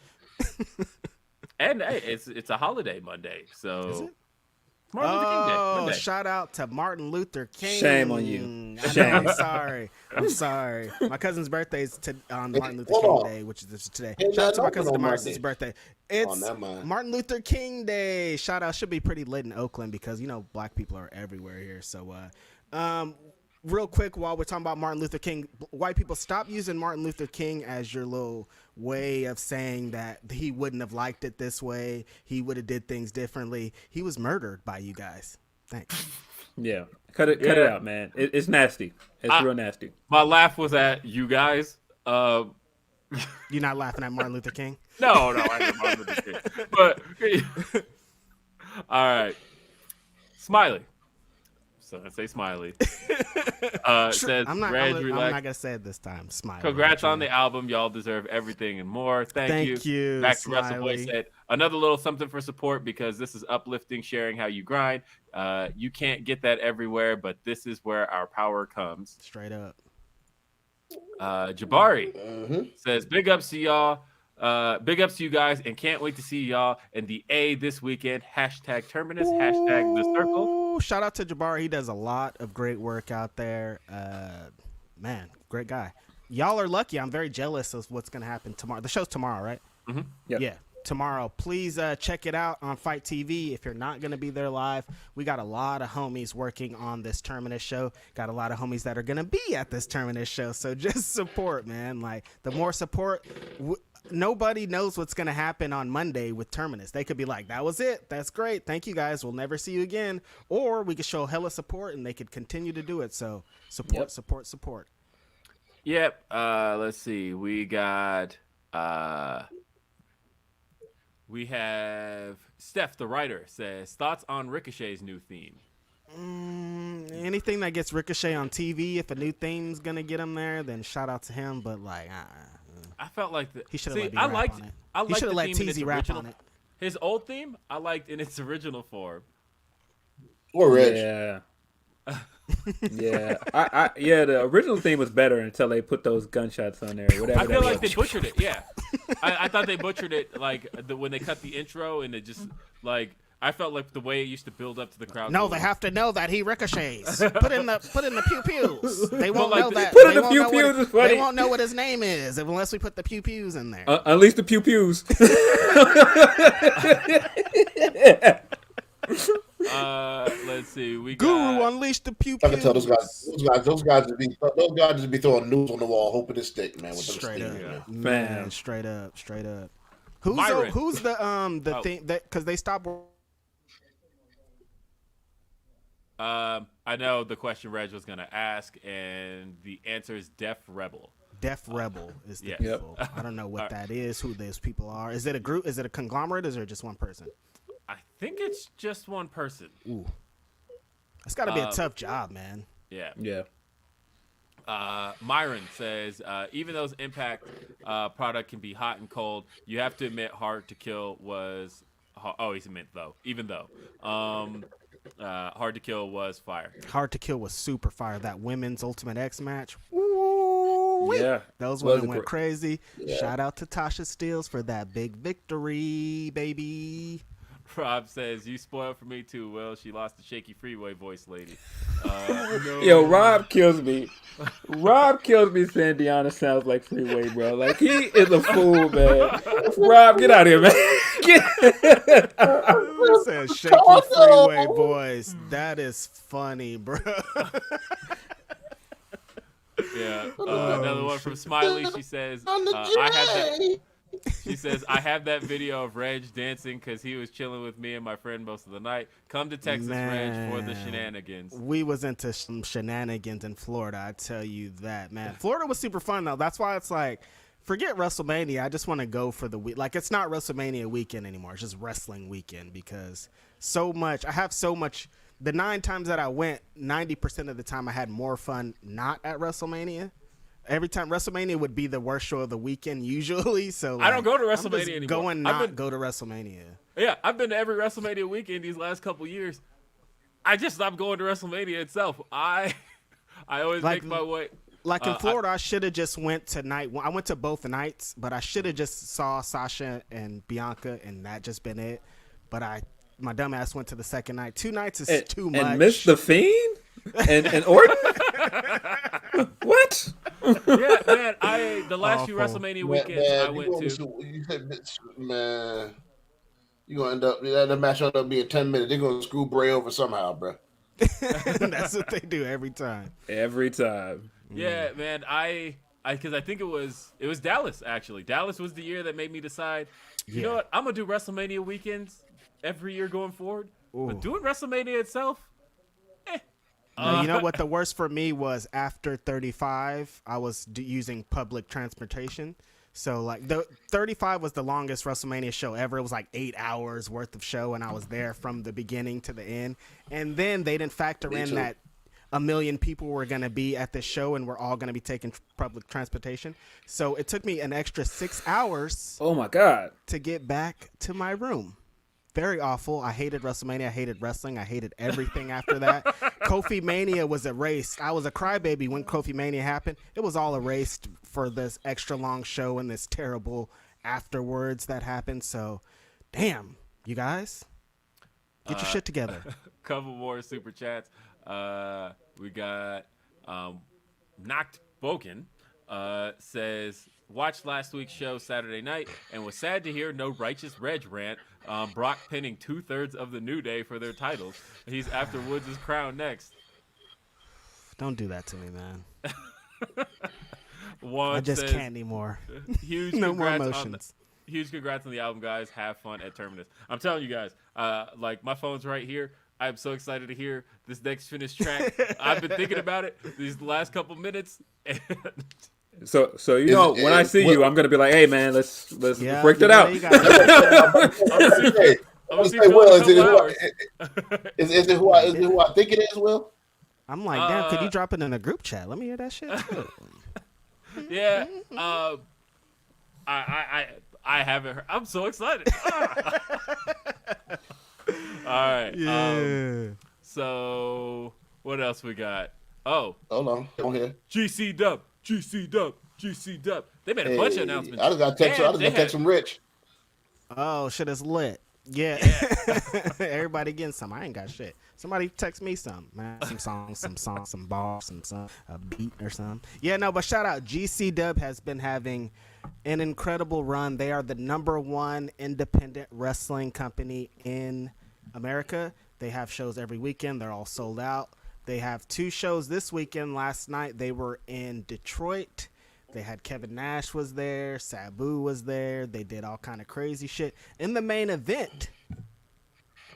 hey, it's a holiday Monday, so Is it? Martin Luther King Day. Oh, Monday. shout out to Martin Luther King. Shame on you. I know, I'm sorry. I'm sorry. My cousin's birthday is on Martin Luther King Day, which is today. Hey, Shout out to my nothing cousin on Demarcus' Monday. birthday. It's never mind. Martin Luther King Day. Shout out. Should be pretty lit in Oakland because, you know, black people are everywhere here. So, real quick, while we're talking about Martin Luther King, white people, stop using Martin Luther King as your little way of saying that he wouldn't have liked it this way. He would have did things differently. He was murdered by you guys. Thanks. Yeah. Cut it out, man. It's nasty. It's real nasty. My laugh was at you guys. You're not laughing at Martin Luther King? No, I know Martin Luther King. But all right, Smiley. So I say Smiley. Says I'm not gonna say it this time. Smile. Congrats on the album. Y'all deserve everything and more. Thank you. Back to Wrestle Boy Smiley. said another little something for support because this is uplifting, sharing how you grind. You can't get that everywhere, but this is where our power comes. Straight up. Jabari says big ups to y'all. Big ups to you guys and can't wait to see y'all in the A this weekend. Hashtag Terminus. Hashtag The Circle. Shout out to Jabari. He does a lot of great work out there. Man, great guy. Y'all are lucky. I'm very jealous of what's going to happen tomorrow. The show's tomorrow, right? Yep. Yeah, tomorrow. Please check it out on Fight TV if you're not going to be there live. We got a lot of homies working on this Terminus show. Got a lot of homies that are going to be at this Terminus show. So just support, man. Like, the more support... Nobody knows what's going to happen on Monday with Terminus. They could be like, that was it. That's great. Thank you, guys. We'll never see you again. Or we could show hella support, and they could continue to do it. So support. Yep. Let's see. We got... we have Steph, the writer, says, thoughts on Ricochet's new theme? Anything that gets Ricochet on TV, if a new theme's going to get him there, then shout out to him. But, like... I felt like he should have let I me liked rap on it. I He liked should have the let theme in its TZ rap original. on it. His old theme, I liked in its original form. Or Reg. Yeah. The original theme was better until they put those gunshots on there. Whatever. I feel that like was. they butchered it. Yeah, I thought they butchered it. Like when they cut the intro and it just like I felt like the way it used to build up to the crowd. No, they have to know that he ricochets. Put in the pew pews. They won't like know that. Put in They the won't pew know what- pews is funny. They won't know what his name is unless we put the pew pews in there. Unleash the pew pews. Let's see. We Guru got unleash the pew I pews. can tell those guys just be throwing noodles on the wall, hoping to stick, man. With them Straight up, stinging, man. man. Straight up. Who's Myron. who's the thing that because they stopped. I know the question Reg was gonna ask, and the answer is Def Rebel. Def Rebel is the Yeah. people. I don't know what that is. Who those people are? Is it a group? Is it a conglomerate? Is it just one person? I think it's just one person. Ooh, it's got to be a tough job, man. Yeah. Yeah. Myron says, even though Impact product can be hot and cold, you have to admit Hard to Kill was... Oh, he's meant though. Even though. Hard to Kill was fire. Hard to Kill was super fire. That women's Ultimate X match. Woo-wee. Yeah. Those Was women a went gr- crazy. Shout out to Tasha Steelz for that big victory, baby. Rob says, you spoiled for me too, Will. She lost the shaky freeway voice lady. No. Yo, Rob kills me. Rob kills me saying Deonna sounds like Freeway, bro. Like, he is a fool, man. Rob, get out of here, man. Who said shaky freeway voice? That is funny, bro. Yeah. Another one from Smiley. She says, I have that. She says, I have that video of Reg dancing because he was chilling with me and my friend most of the night. Come to Texas, Reg, for the shenanigans. We was into some shenanigans in Florida, I tell you that, man. Florida was super fun, though. That's why it's like, forget WrestleMania. I just want to go for the week. Like, it's not WrestleMania weekend anymore. It's just wrestling weekend because I have so much. The 9 times that I went, 90% of the time I had more fun not at WrestleMania. Every time WrestleMania would be the worst show of the weekend usually. So I don't go to WrestleMania I'm just anymore. Go to WrestleMania. Yeah, I've been to every WrestleMania weekend these last couple years. I just stopped going to WrestleMania itself. I always make my way. Like in Florida, I should have just went to night one. I went to both nights, but I should have just saw Sasha and Bianca, and that just been it. But my dumb ass went to the second night. 2 nights is too much. And missed the Fiend and Orton. What? Yeah, man. The last few WrestleMania weekends I went to. Man, you gonna end up that match end up being 10 minutes. They're gonna screw Bray over somehow, bro. That's what they do every time. Every time. Yeah, man. Because I think it was Dallas actually. Dallas was the year that made me decide. You know what? I'm gonna do WrestleMania weekends every year going forward. Ooh. But doing WrestleMania itself, You know what the worst for me was after 35, I was using public transportation. So like the 35 was the longest WrestleMania show ever. It was like 8 hours worth of show, and I was there from the beginning to the end. And then they didn't factor in that 1 million people were going to be at the show and we're all going to be taking public transportation. So it took me an extra 6 hours. Oh my God. To get back to my room. Very awful. I hated WrestleMania. I hated wrestling. I hated everything after that. Kofi Mania was erased. I was a crybaby when Kofi Mania happened. It was all erased for this extra long show and this terrible afterwards that happened. So, damn, you guys, get your shit together. Couple more super chats. We got Knocked Boken says, watched last week's show Saturday night and was sad to hear no Righteous Reg rant. Brock pinning 2/3 of the New Day for their titles. He's after Woods' crown next. Don't do that to me, man. One I just says, can't anymore. Huge No more congrats emotions. Huge congrats on the album, guys. Have fun at Terminus. I'm telling you guys, like my phone's right here. I'm so excited to hear this next finished track. I've been thinking about it these last couple minutes. So you know, when I see you, I'm gonna be like, "Hey, man, let's break that out." Is it who I think it is, Will? I'm like, damn, could you drop it in a group chat? Let me hear that shit. Yeah. I haven't heard. I'm so excited. All right. Yeah. So what else we got? Oh, hold on. Come here. GC Dub. They made a bunch of announcements. I just got text from Rich. Oh, shit is lit. Yeah. Everybody getting some. I ain't got shit. Somebody text me some, man. Some songs, some balls, a beat or something. Yeah, no, but shout out. GC Dub has been having an incredible run. They are the #1 independent wrestling company in America. They have shows every weekend. They're all sold out. They have 2 shows this weekend. Last night they were in Detroit. They had Kevin Nash was there. Sabu was there. They did all kind of crazy shit. In the main event,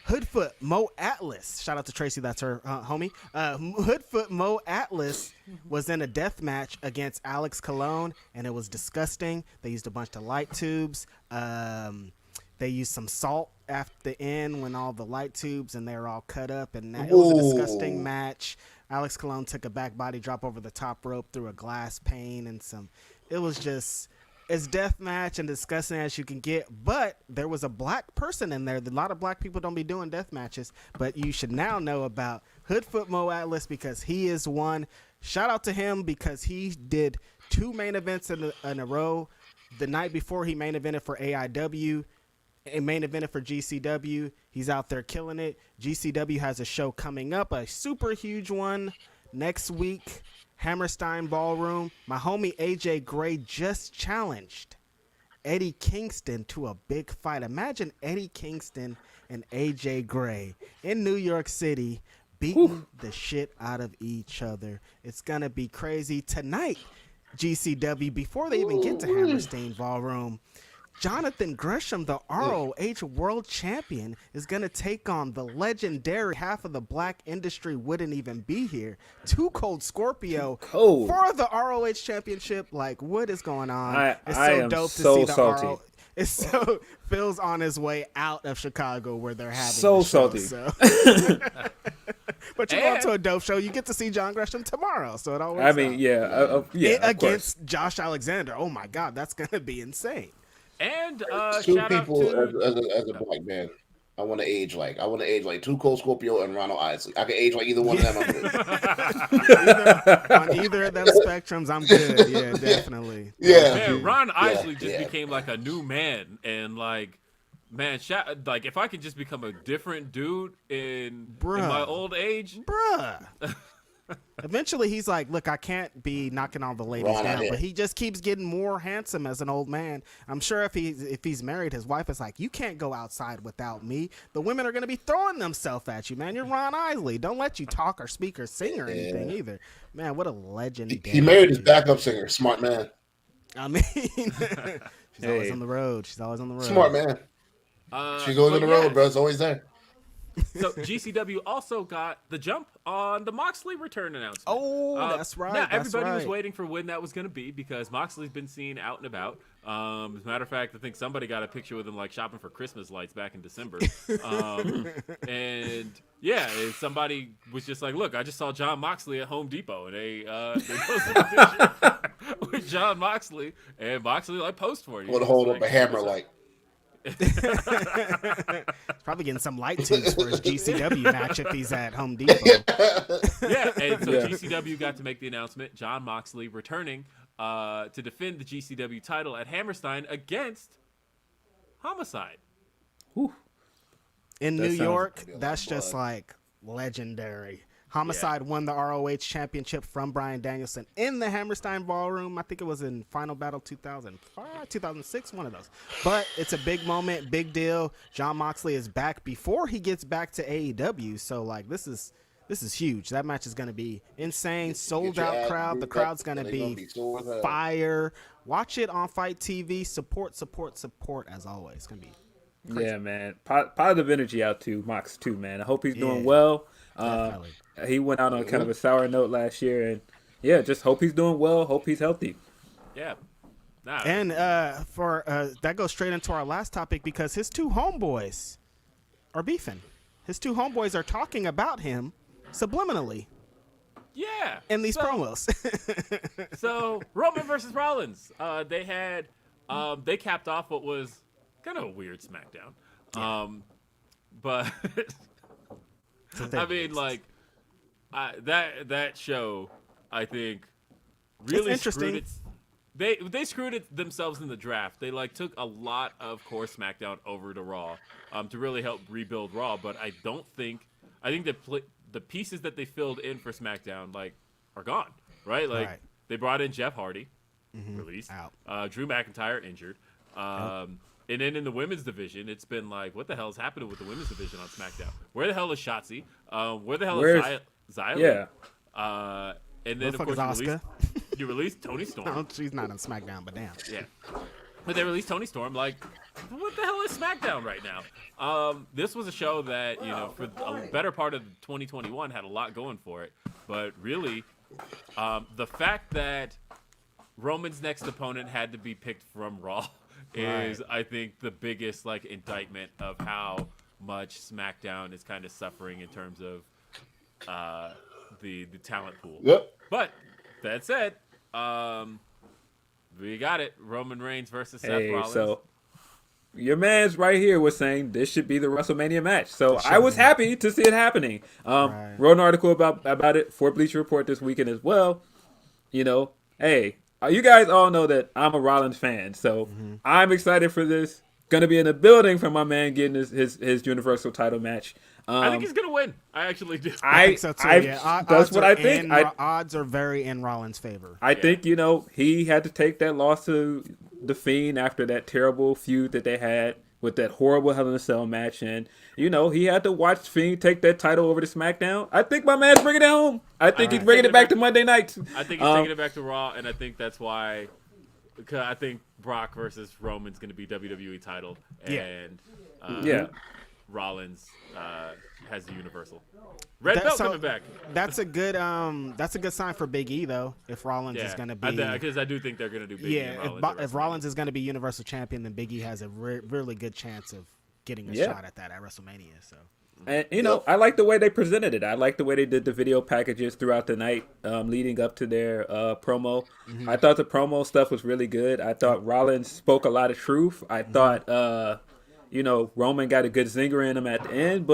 Hoodfoot Mo Atlas. Shout out to Tracy. That's her homie. Hoodfoot Mo Atlas was in a death match against Alex Colon, and it was disgusting. They used a bunch of light tubes. They used some salt after the end when all the light tubes and they were all cut up, and it was a disgusting match. Alex Colon took a back body drop over the top rope through a glass pane and some. It was just as deathmatch and disgusting as you can get, but there was a black person in there. A lot of black people don't be doing death matches, but you should now know about Hoodfoot Mo Atlas because he is one. Shout out to him because he did 2 main events in a row. The night before he main evented for AEW and main evented for GCW. He's out there killing it. GCW has a show coming up, a super huge one next week. Hammerstein Ballroom. My homie AJ Gray just challenged Eddie Kingston to a big fight. Imagine Eddie Kingston and AJ Gray in New York City beating the shit out of each other. It's going to be crazy. Tonight, GCW, before they even get to Hammerstein Ballroom, Jonathan Gresham, the ROH World Champion, is going to take on the legendary half of the black industry wouldn't even be here. Too Cold Scorpio for the ROH Championship. Like, what is going on? It's so dope to see the salty. It's so Phil's on his way out of Chicago where they're having the show, salty. So. But you're going to a dope show. You get to see John Gresham tomorrow, so it all works out. Against Josh Alexander. Oh my God, that's going to be insane. And 2 shout people out to, as a black man. I want to age like Too Cold Scorpio and Ronald Isley. I can age like either one of them. I'm good. On either of them spectrums, I'm good. Yeah, definitely. Yeah. Man, Ron Isley just became like a new man, and like, man, like if I could just become a different dude in my old age, bruh. Eventually, he's like, look, I can't be knocking all the ladies down, but he just keeps getting more handsome as an old man. I'm sure if he's married, his wife is like, you can't go outside without me. The women are going to be throwing themselves at you, man. You're Ron Isley. Don't let you talk or speak or sing or anything either. Man, what a legend. He married his backup singer. Smart man. I mean, she's always on the road. Smart man. She's always on the road, bro. It's always there. So GCW also got the jump on the Moxley return announcement. Oh, that's right. Now, everybody was waiting for when that was going to be because Moxley's been seen out and about. As a matter of fact, I think somebody got a picture with him like shopping for Christmas lights back in December. And yeah, somebody was just like, "Look, I just saw John Moxley at Home Depot," and they posted a picture with John Moxley, and Moxley like posed for you. Would hold up a hammer like. He's probably getting some light tubes for his GCW match if he's at Home Depot. Yeah, and so GCW got to make the announcement. John Moxley returning to defend the GCW title at Hammerstein against Homicide. Whew. In New York, that's just like legendary. Homicide won the ROH championship from Bryan Danielson in the Hammerstein Ballroom. I think it was in Final Battle 2005, 2006, one of those. But it's a big moment, big deal. John Moxley is back before he gets back to AEW. So, like, this is huge. That match is going to be insane. Sold out crowd. The crowd's going to be fire. Watch it on Fight TV. Support as always. It's going to be crazy. Yeah, man. Positive energy out to Mox too, man. I hope he's doing well. Definitely. He went out on kind of a sour note last year, and yeah, just hope he's doing well. Hope he's healthy. Yeah. And for that goes straight into our last topic because his 2 homeboys are beefing. His 2 homeboys are talking about him subliminally. Yeah. In these promos. So Roman versus Rollins, they capped off what was kind of a weird SmackDown. But I mean, like that show, I think, really screwed it. They screwed it themselves in the draft. They like took a lot of core SmackDown over to Raw, to really help rebuild Raw. But I think the pieces that they filled in for SmackDown like are gone. Right? Like they brought in Jeff Hardy, released, out. Drew McIntyre injured. And then in the women's division, it's been like, what the hell is happening with the women's division on SmackDown? Where the hell is Shotzi? Where the hell is Xylee? Yeah. And then, of course, you released Toni Storm. No, she's not on SmackDown, but damn. Yeah. But they released Toni Storm. Like, what the hell is SmackDown right now? This was a show that, for a better part of 2021 had a lot going for it. But really, the fact that Roman's next opponent had to be picked from Raw is, I think, the biggest like indictment of how much SmackDown is kind of suffering in terms of the talent pool. Yep. But that said, We got it. Roman Reigns versus Seth Hey, Rollins. so your man's right here was saying this should be the WrestleMania match. So It should I was be. happy to see it happening. Right. Wrote an article about it for Bleacher Report this weekend as well. You know, hey, you guys all know that I'm a Rollins fan, so I'm excited for this. Gonna be in the building for my man getting his Universal title match. I think he's gonna win. I actually do. I think so too. Yeah. That's what I think. Odds are very in Rollins' favor. I think, he had to take that loss to The Fiend after that terrible feud that they had with that horrible Hell in a Cell match. And, he had to watch Fiend take that title over to SmackDown. I think my man's bringing it home. I think he's bringing it back to Monday nights. I think he's taking it back to Raw, and I think that's why. Because I think Brock versus Roman's going to be WWE title, and Rollins has the Universal. Red belt coming back. That's a good sign for Big E though. If Rollins is going to be, because I do think they're going to do Big E. And Rollins if Rollins is going to be Universal Champion, then Big E has a really good chance of getting a shot at that at WrestleMania. So. And, I like the way they presented it. I like the way they did the video packages throughout the night leading up to their promo. I thought the promo stuff was really good. I thought Rollins spoke a lot of truth. I thought, Roman got a good zinger in him at the end.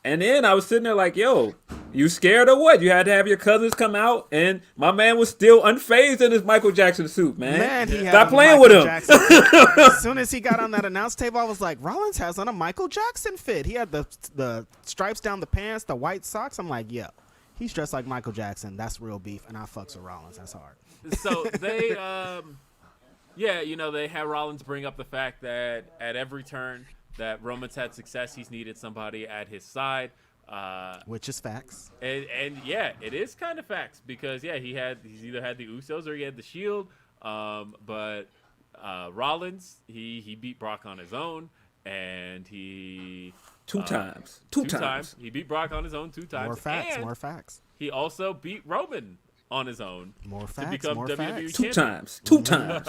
And then I was sitting there like, yo, you scared or what? You had to have your cousins come out, and my man was still unfazed in his Michael Jackson suit, man. Stop playing with him. As soon as he got on that announce table, I was like, Rollins has on a Michael Jackson fit. He had the stripes down the pants, the white socks. I'm like, yo, he's dressed like Michael Jackson. That's real beef, and I fucks with Rollins. That's hard. So they, they had Rollins bring up the fact that at every turn that Roman's had success, he's needed somebody at his side. Which is facts. And it is kind of facts because he's either had the Usos or he had the Shield. But Rollins, he beat Brock on his own, and he two times. He beat Brock on his own 2 times. More facts. He also beat Roman on his own. More facts. To become WWE facts. champion. Two times.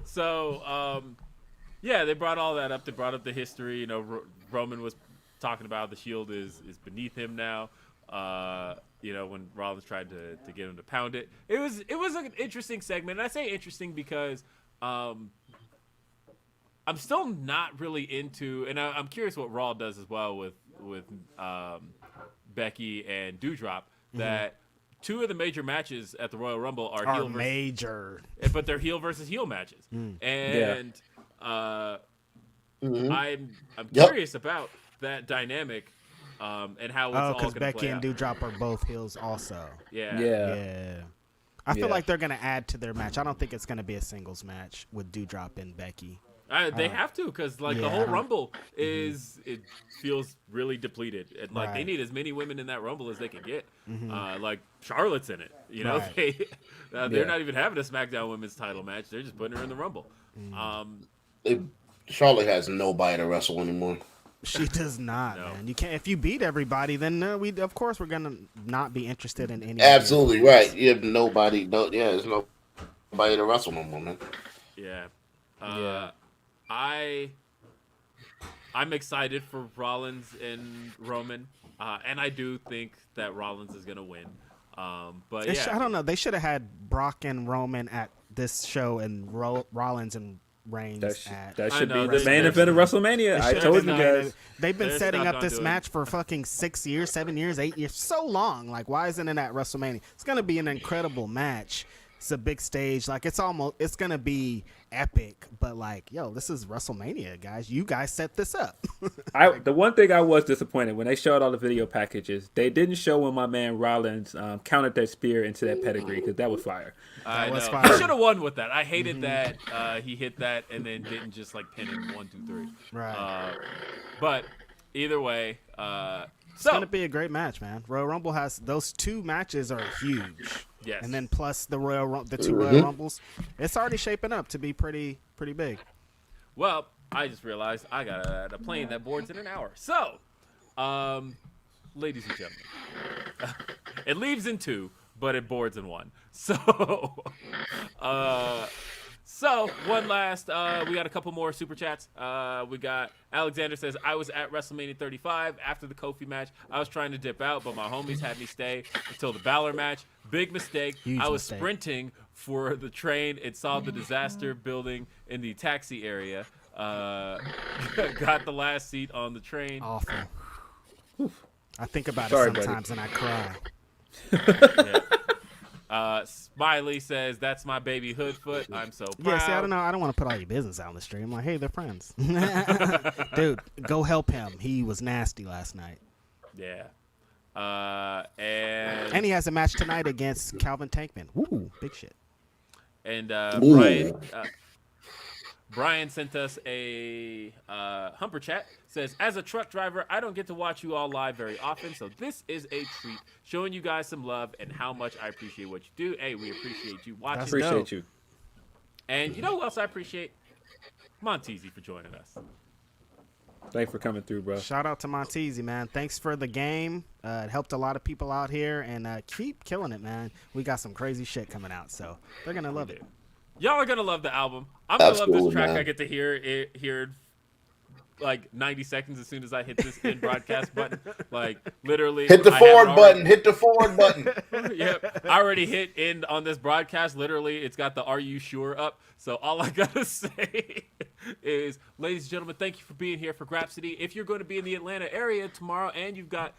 So they brought all that up. They brought up the history. Roman was talking about the Shield is beneath him now. When Rollins tried to get him to pound it. It was an interesting segment. And I say interesting because I'm still not really into, and I'm curious what Raw does as well with Becky and Doudrop. That 2 of the major matches at the Royal Rumble are heel major, but they're heel versus heel matches. And I'm curious about that dynamic and how it's all going to play out. Because Becky and Doudrop are both heels also. Yeah. I feel like they're going to add to their match. I don't think it's going to be a singles match with Doudrop and Becky. They have to because the whole Rumble it feels really depleted. And they need as many women in that Rumble as they can get. Like Charlotte's in it. They're not even having a SmackDown Women's title match. They're just putting her in the Rumble. Charlotte has nobody to wrestle anymore. She does not, man. You can't. If you beat everybody, then we're gonna not be interested in any. Absolutely right. You have nobody. There's nobody to wrestle no more, man. Yeah. I'm excited for Rollins and Roman, and I do think that Rollins is gonna win. But I don't know. They should have had Brock and Roman at this show, and Rollins and Reigns that should be the main event of WrestleMania. I told you guys. They've been setting up this match for fucking 6 years, 7 years, 8 years, so long. Like, why isn't it at WrestleMania? It's gonna be an incredible match. It's a big stage. Like, it's gonna be epic. But this is WrestleMania, guys. You guys set this up. The one thing I was disappointed when they showed all the video packages, they didn't show when my man Rollins counted that spear into that pedigree because that was fire. I know. He should have won with that. I hated that he hit that and then didn't just pin him 1, 2, 3. Right. But either way, it's gonna be a great match, man. Royal Rumble has those 2 matches are huge. Yes. And then plus the the 2 Royal Rumbles, it's already shaping up to be pretty big. Well, I just realized I got a plane that boards in an hour. So, ladies and gentlemen, it leaves in 2, but it boards in 1. So, So, one last, we got a couple more super chats. We got Alexander says, I was at WrestleMania 35 after the Kofi match. I was trying to dip out, but my homies had me stay until the Balor match. Big mistake. Huge I was mistake. Sprinting for the train. It saw the disaster building in the taxi area. Got the last seat on the train. Awful. I think about Sorry, it sometimes and I cry. Smiley says, that's my baby Hoodfoot. I'm so proud. Yeah, see, I don't know. I don't want to put all your business out on the stream. I'm like, hey, they're friends. Dude, go help him. He was nasty last night. Yeah. And And he has a match tonight against Calvin Tankman. Woo, big shit. And Ooh. Brian sent us a Humper chat. Says, as a truck driver, I don't get to watch you all live very often, so this is a treat. Showing you guys some love and how much I appreciate what you do. Hey, we appreciate you watching. Appreciate you. And you know who else I appreciate? Monteasy for joining us. Thanks for coming through, bro. Shout out to Monteasy, man. Thanks for the game. It helped a lot of people out here, and keep killing it, man. We got some crazy shit coming out, so they're going to love it. Y'all are going to love the album. I'm going to love this Absolutely, track. man. I get to hear it like 90 seconds as soon as I hit this end broadcast button. Like, literally. Hit the I have it forward already- button. Hit the forward button. Yep. I already hit end on this broadcast. Literally, it's got the Are You Sure up. So all I got to say is, ladies and gentlemen, thank you for being here for Grapsody. If you're going to be in the Atlanta area tomorrow and you've got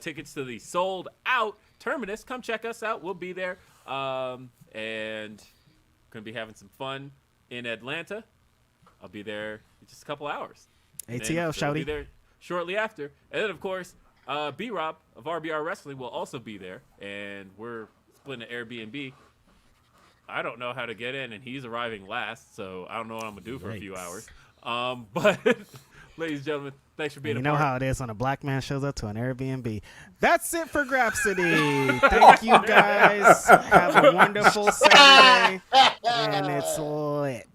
tickets to the sold out Terminus, come check us out. We'll be there. And going to be having some fun in Atlanta. I'll be there in just a couple hours. ATL, So I'll be shouty. there shortly after. And then, of course, B-Rob of RBR Wrestling will also be there. And we're splitting an Airbnb. I don't know how to get in, and he's arriving last, so I don't know what I'm going to do for a few Yikes. hours. But, ladies and gentlemen, thanks for being You a know part. how it is when a black man shows up to an Airbnb. That's it for Grapsody. Thank you, guys. Have a wonderful Saturday, and it's lit.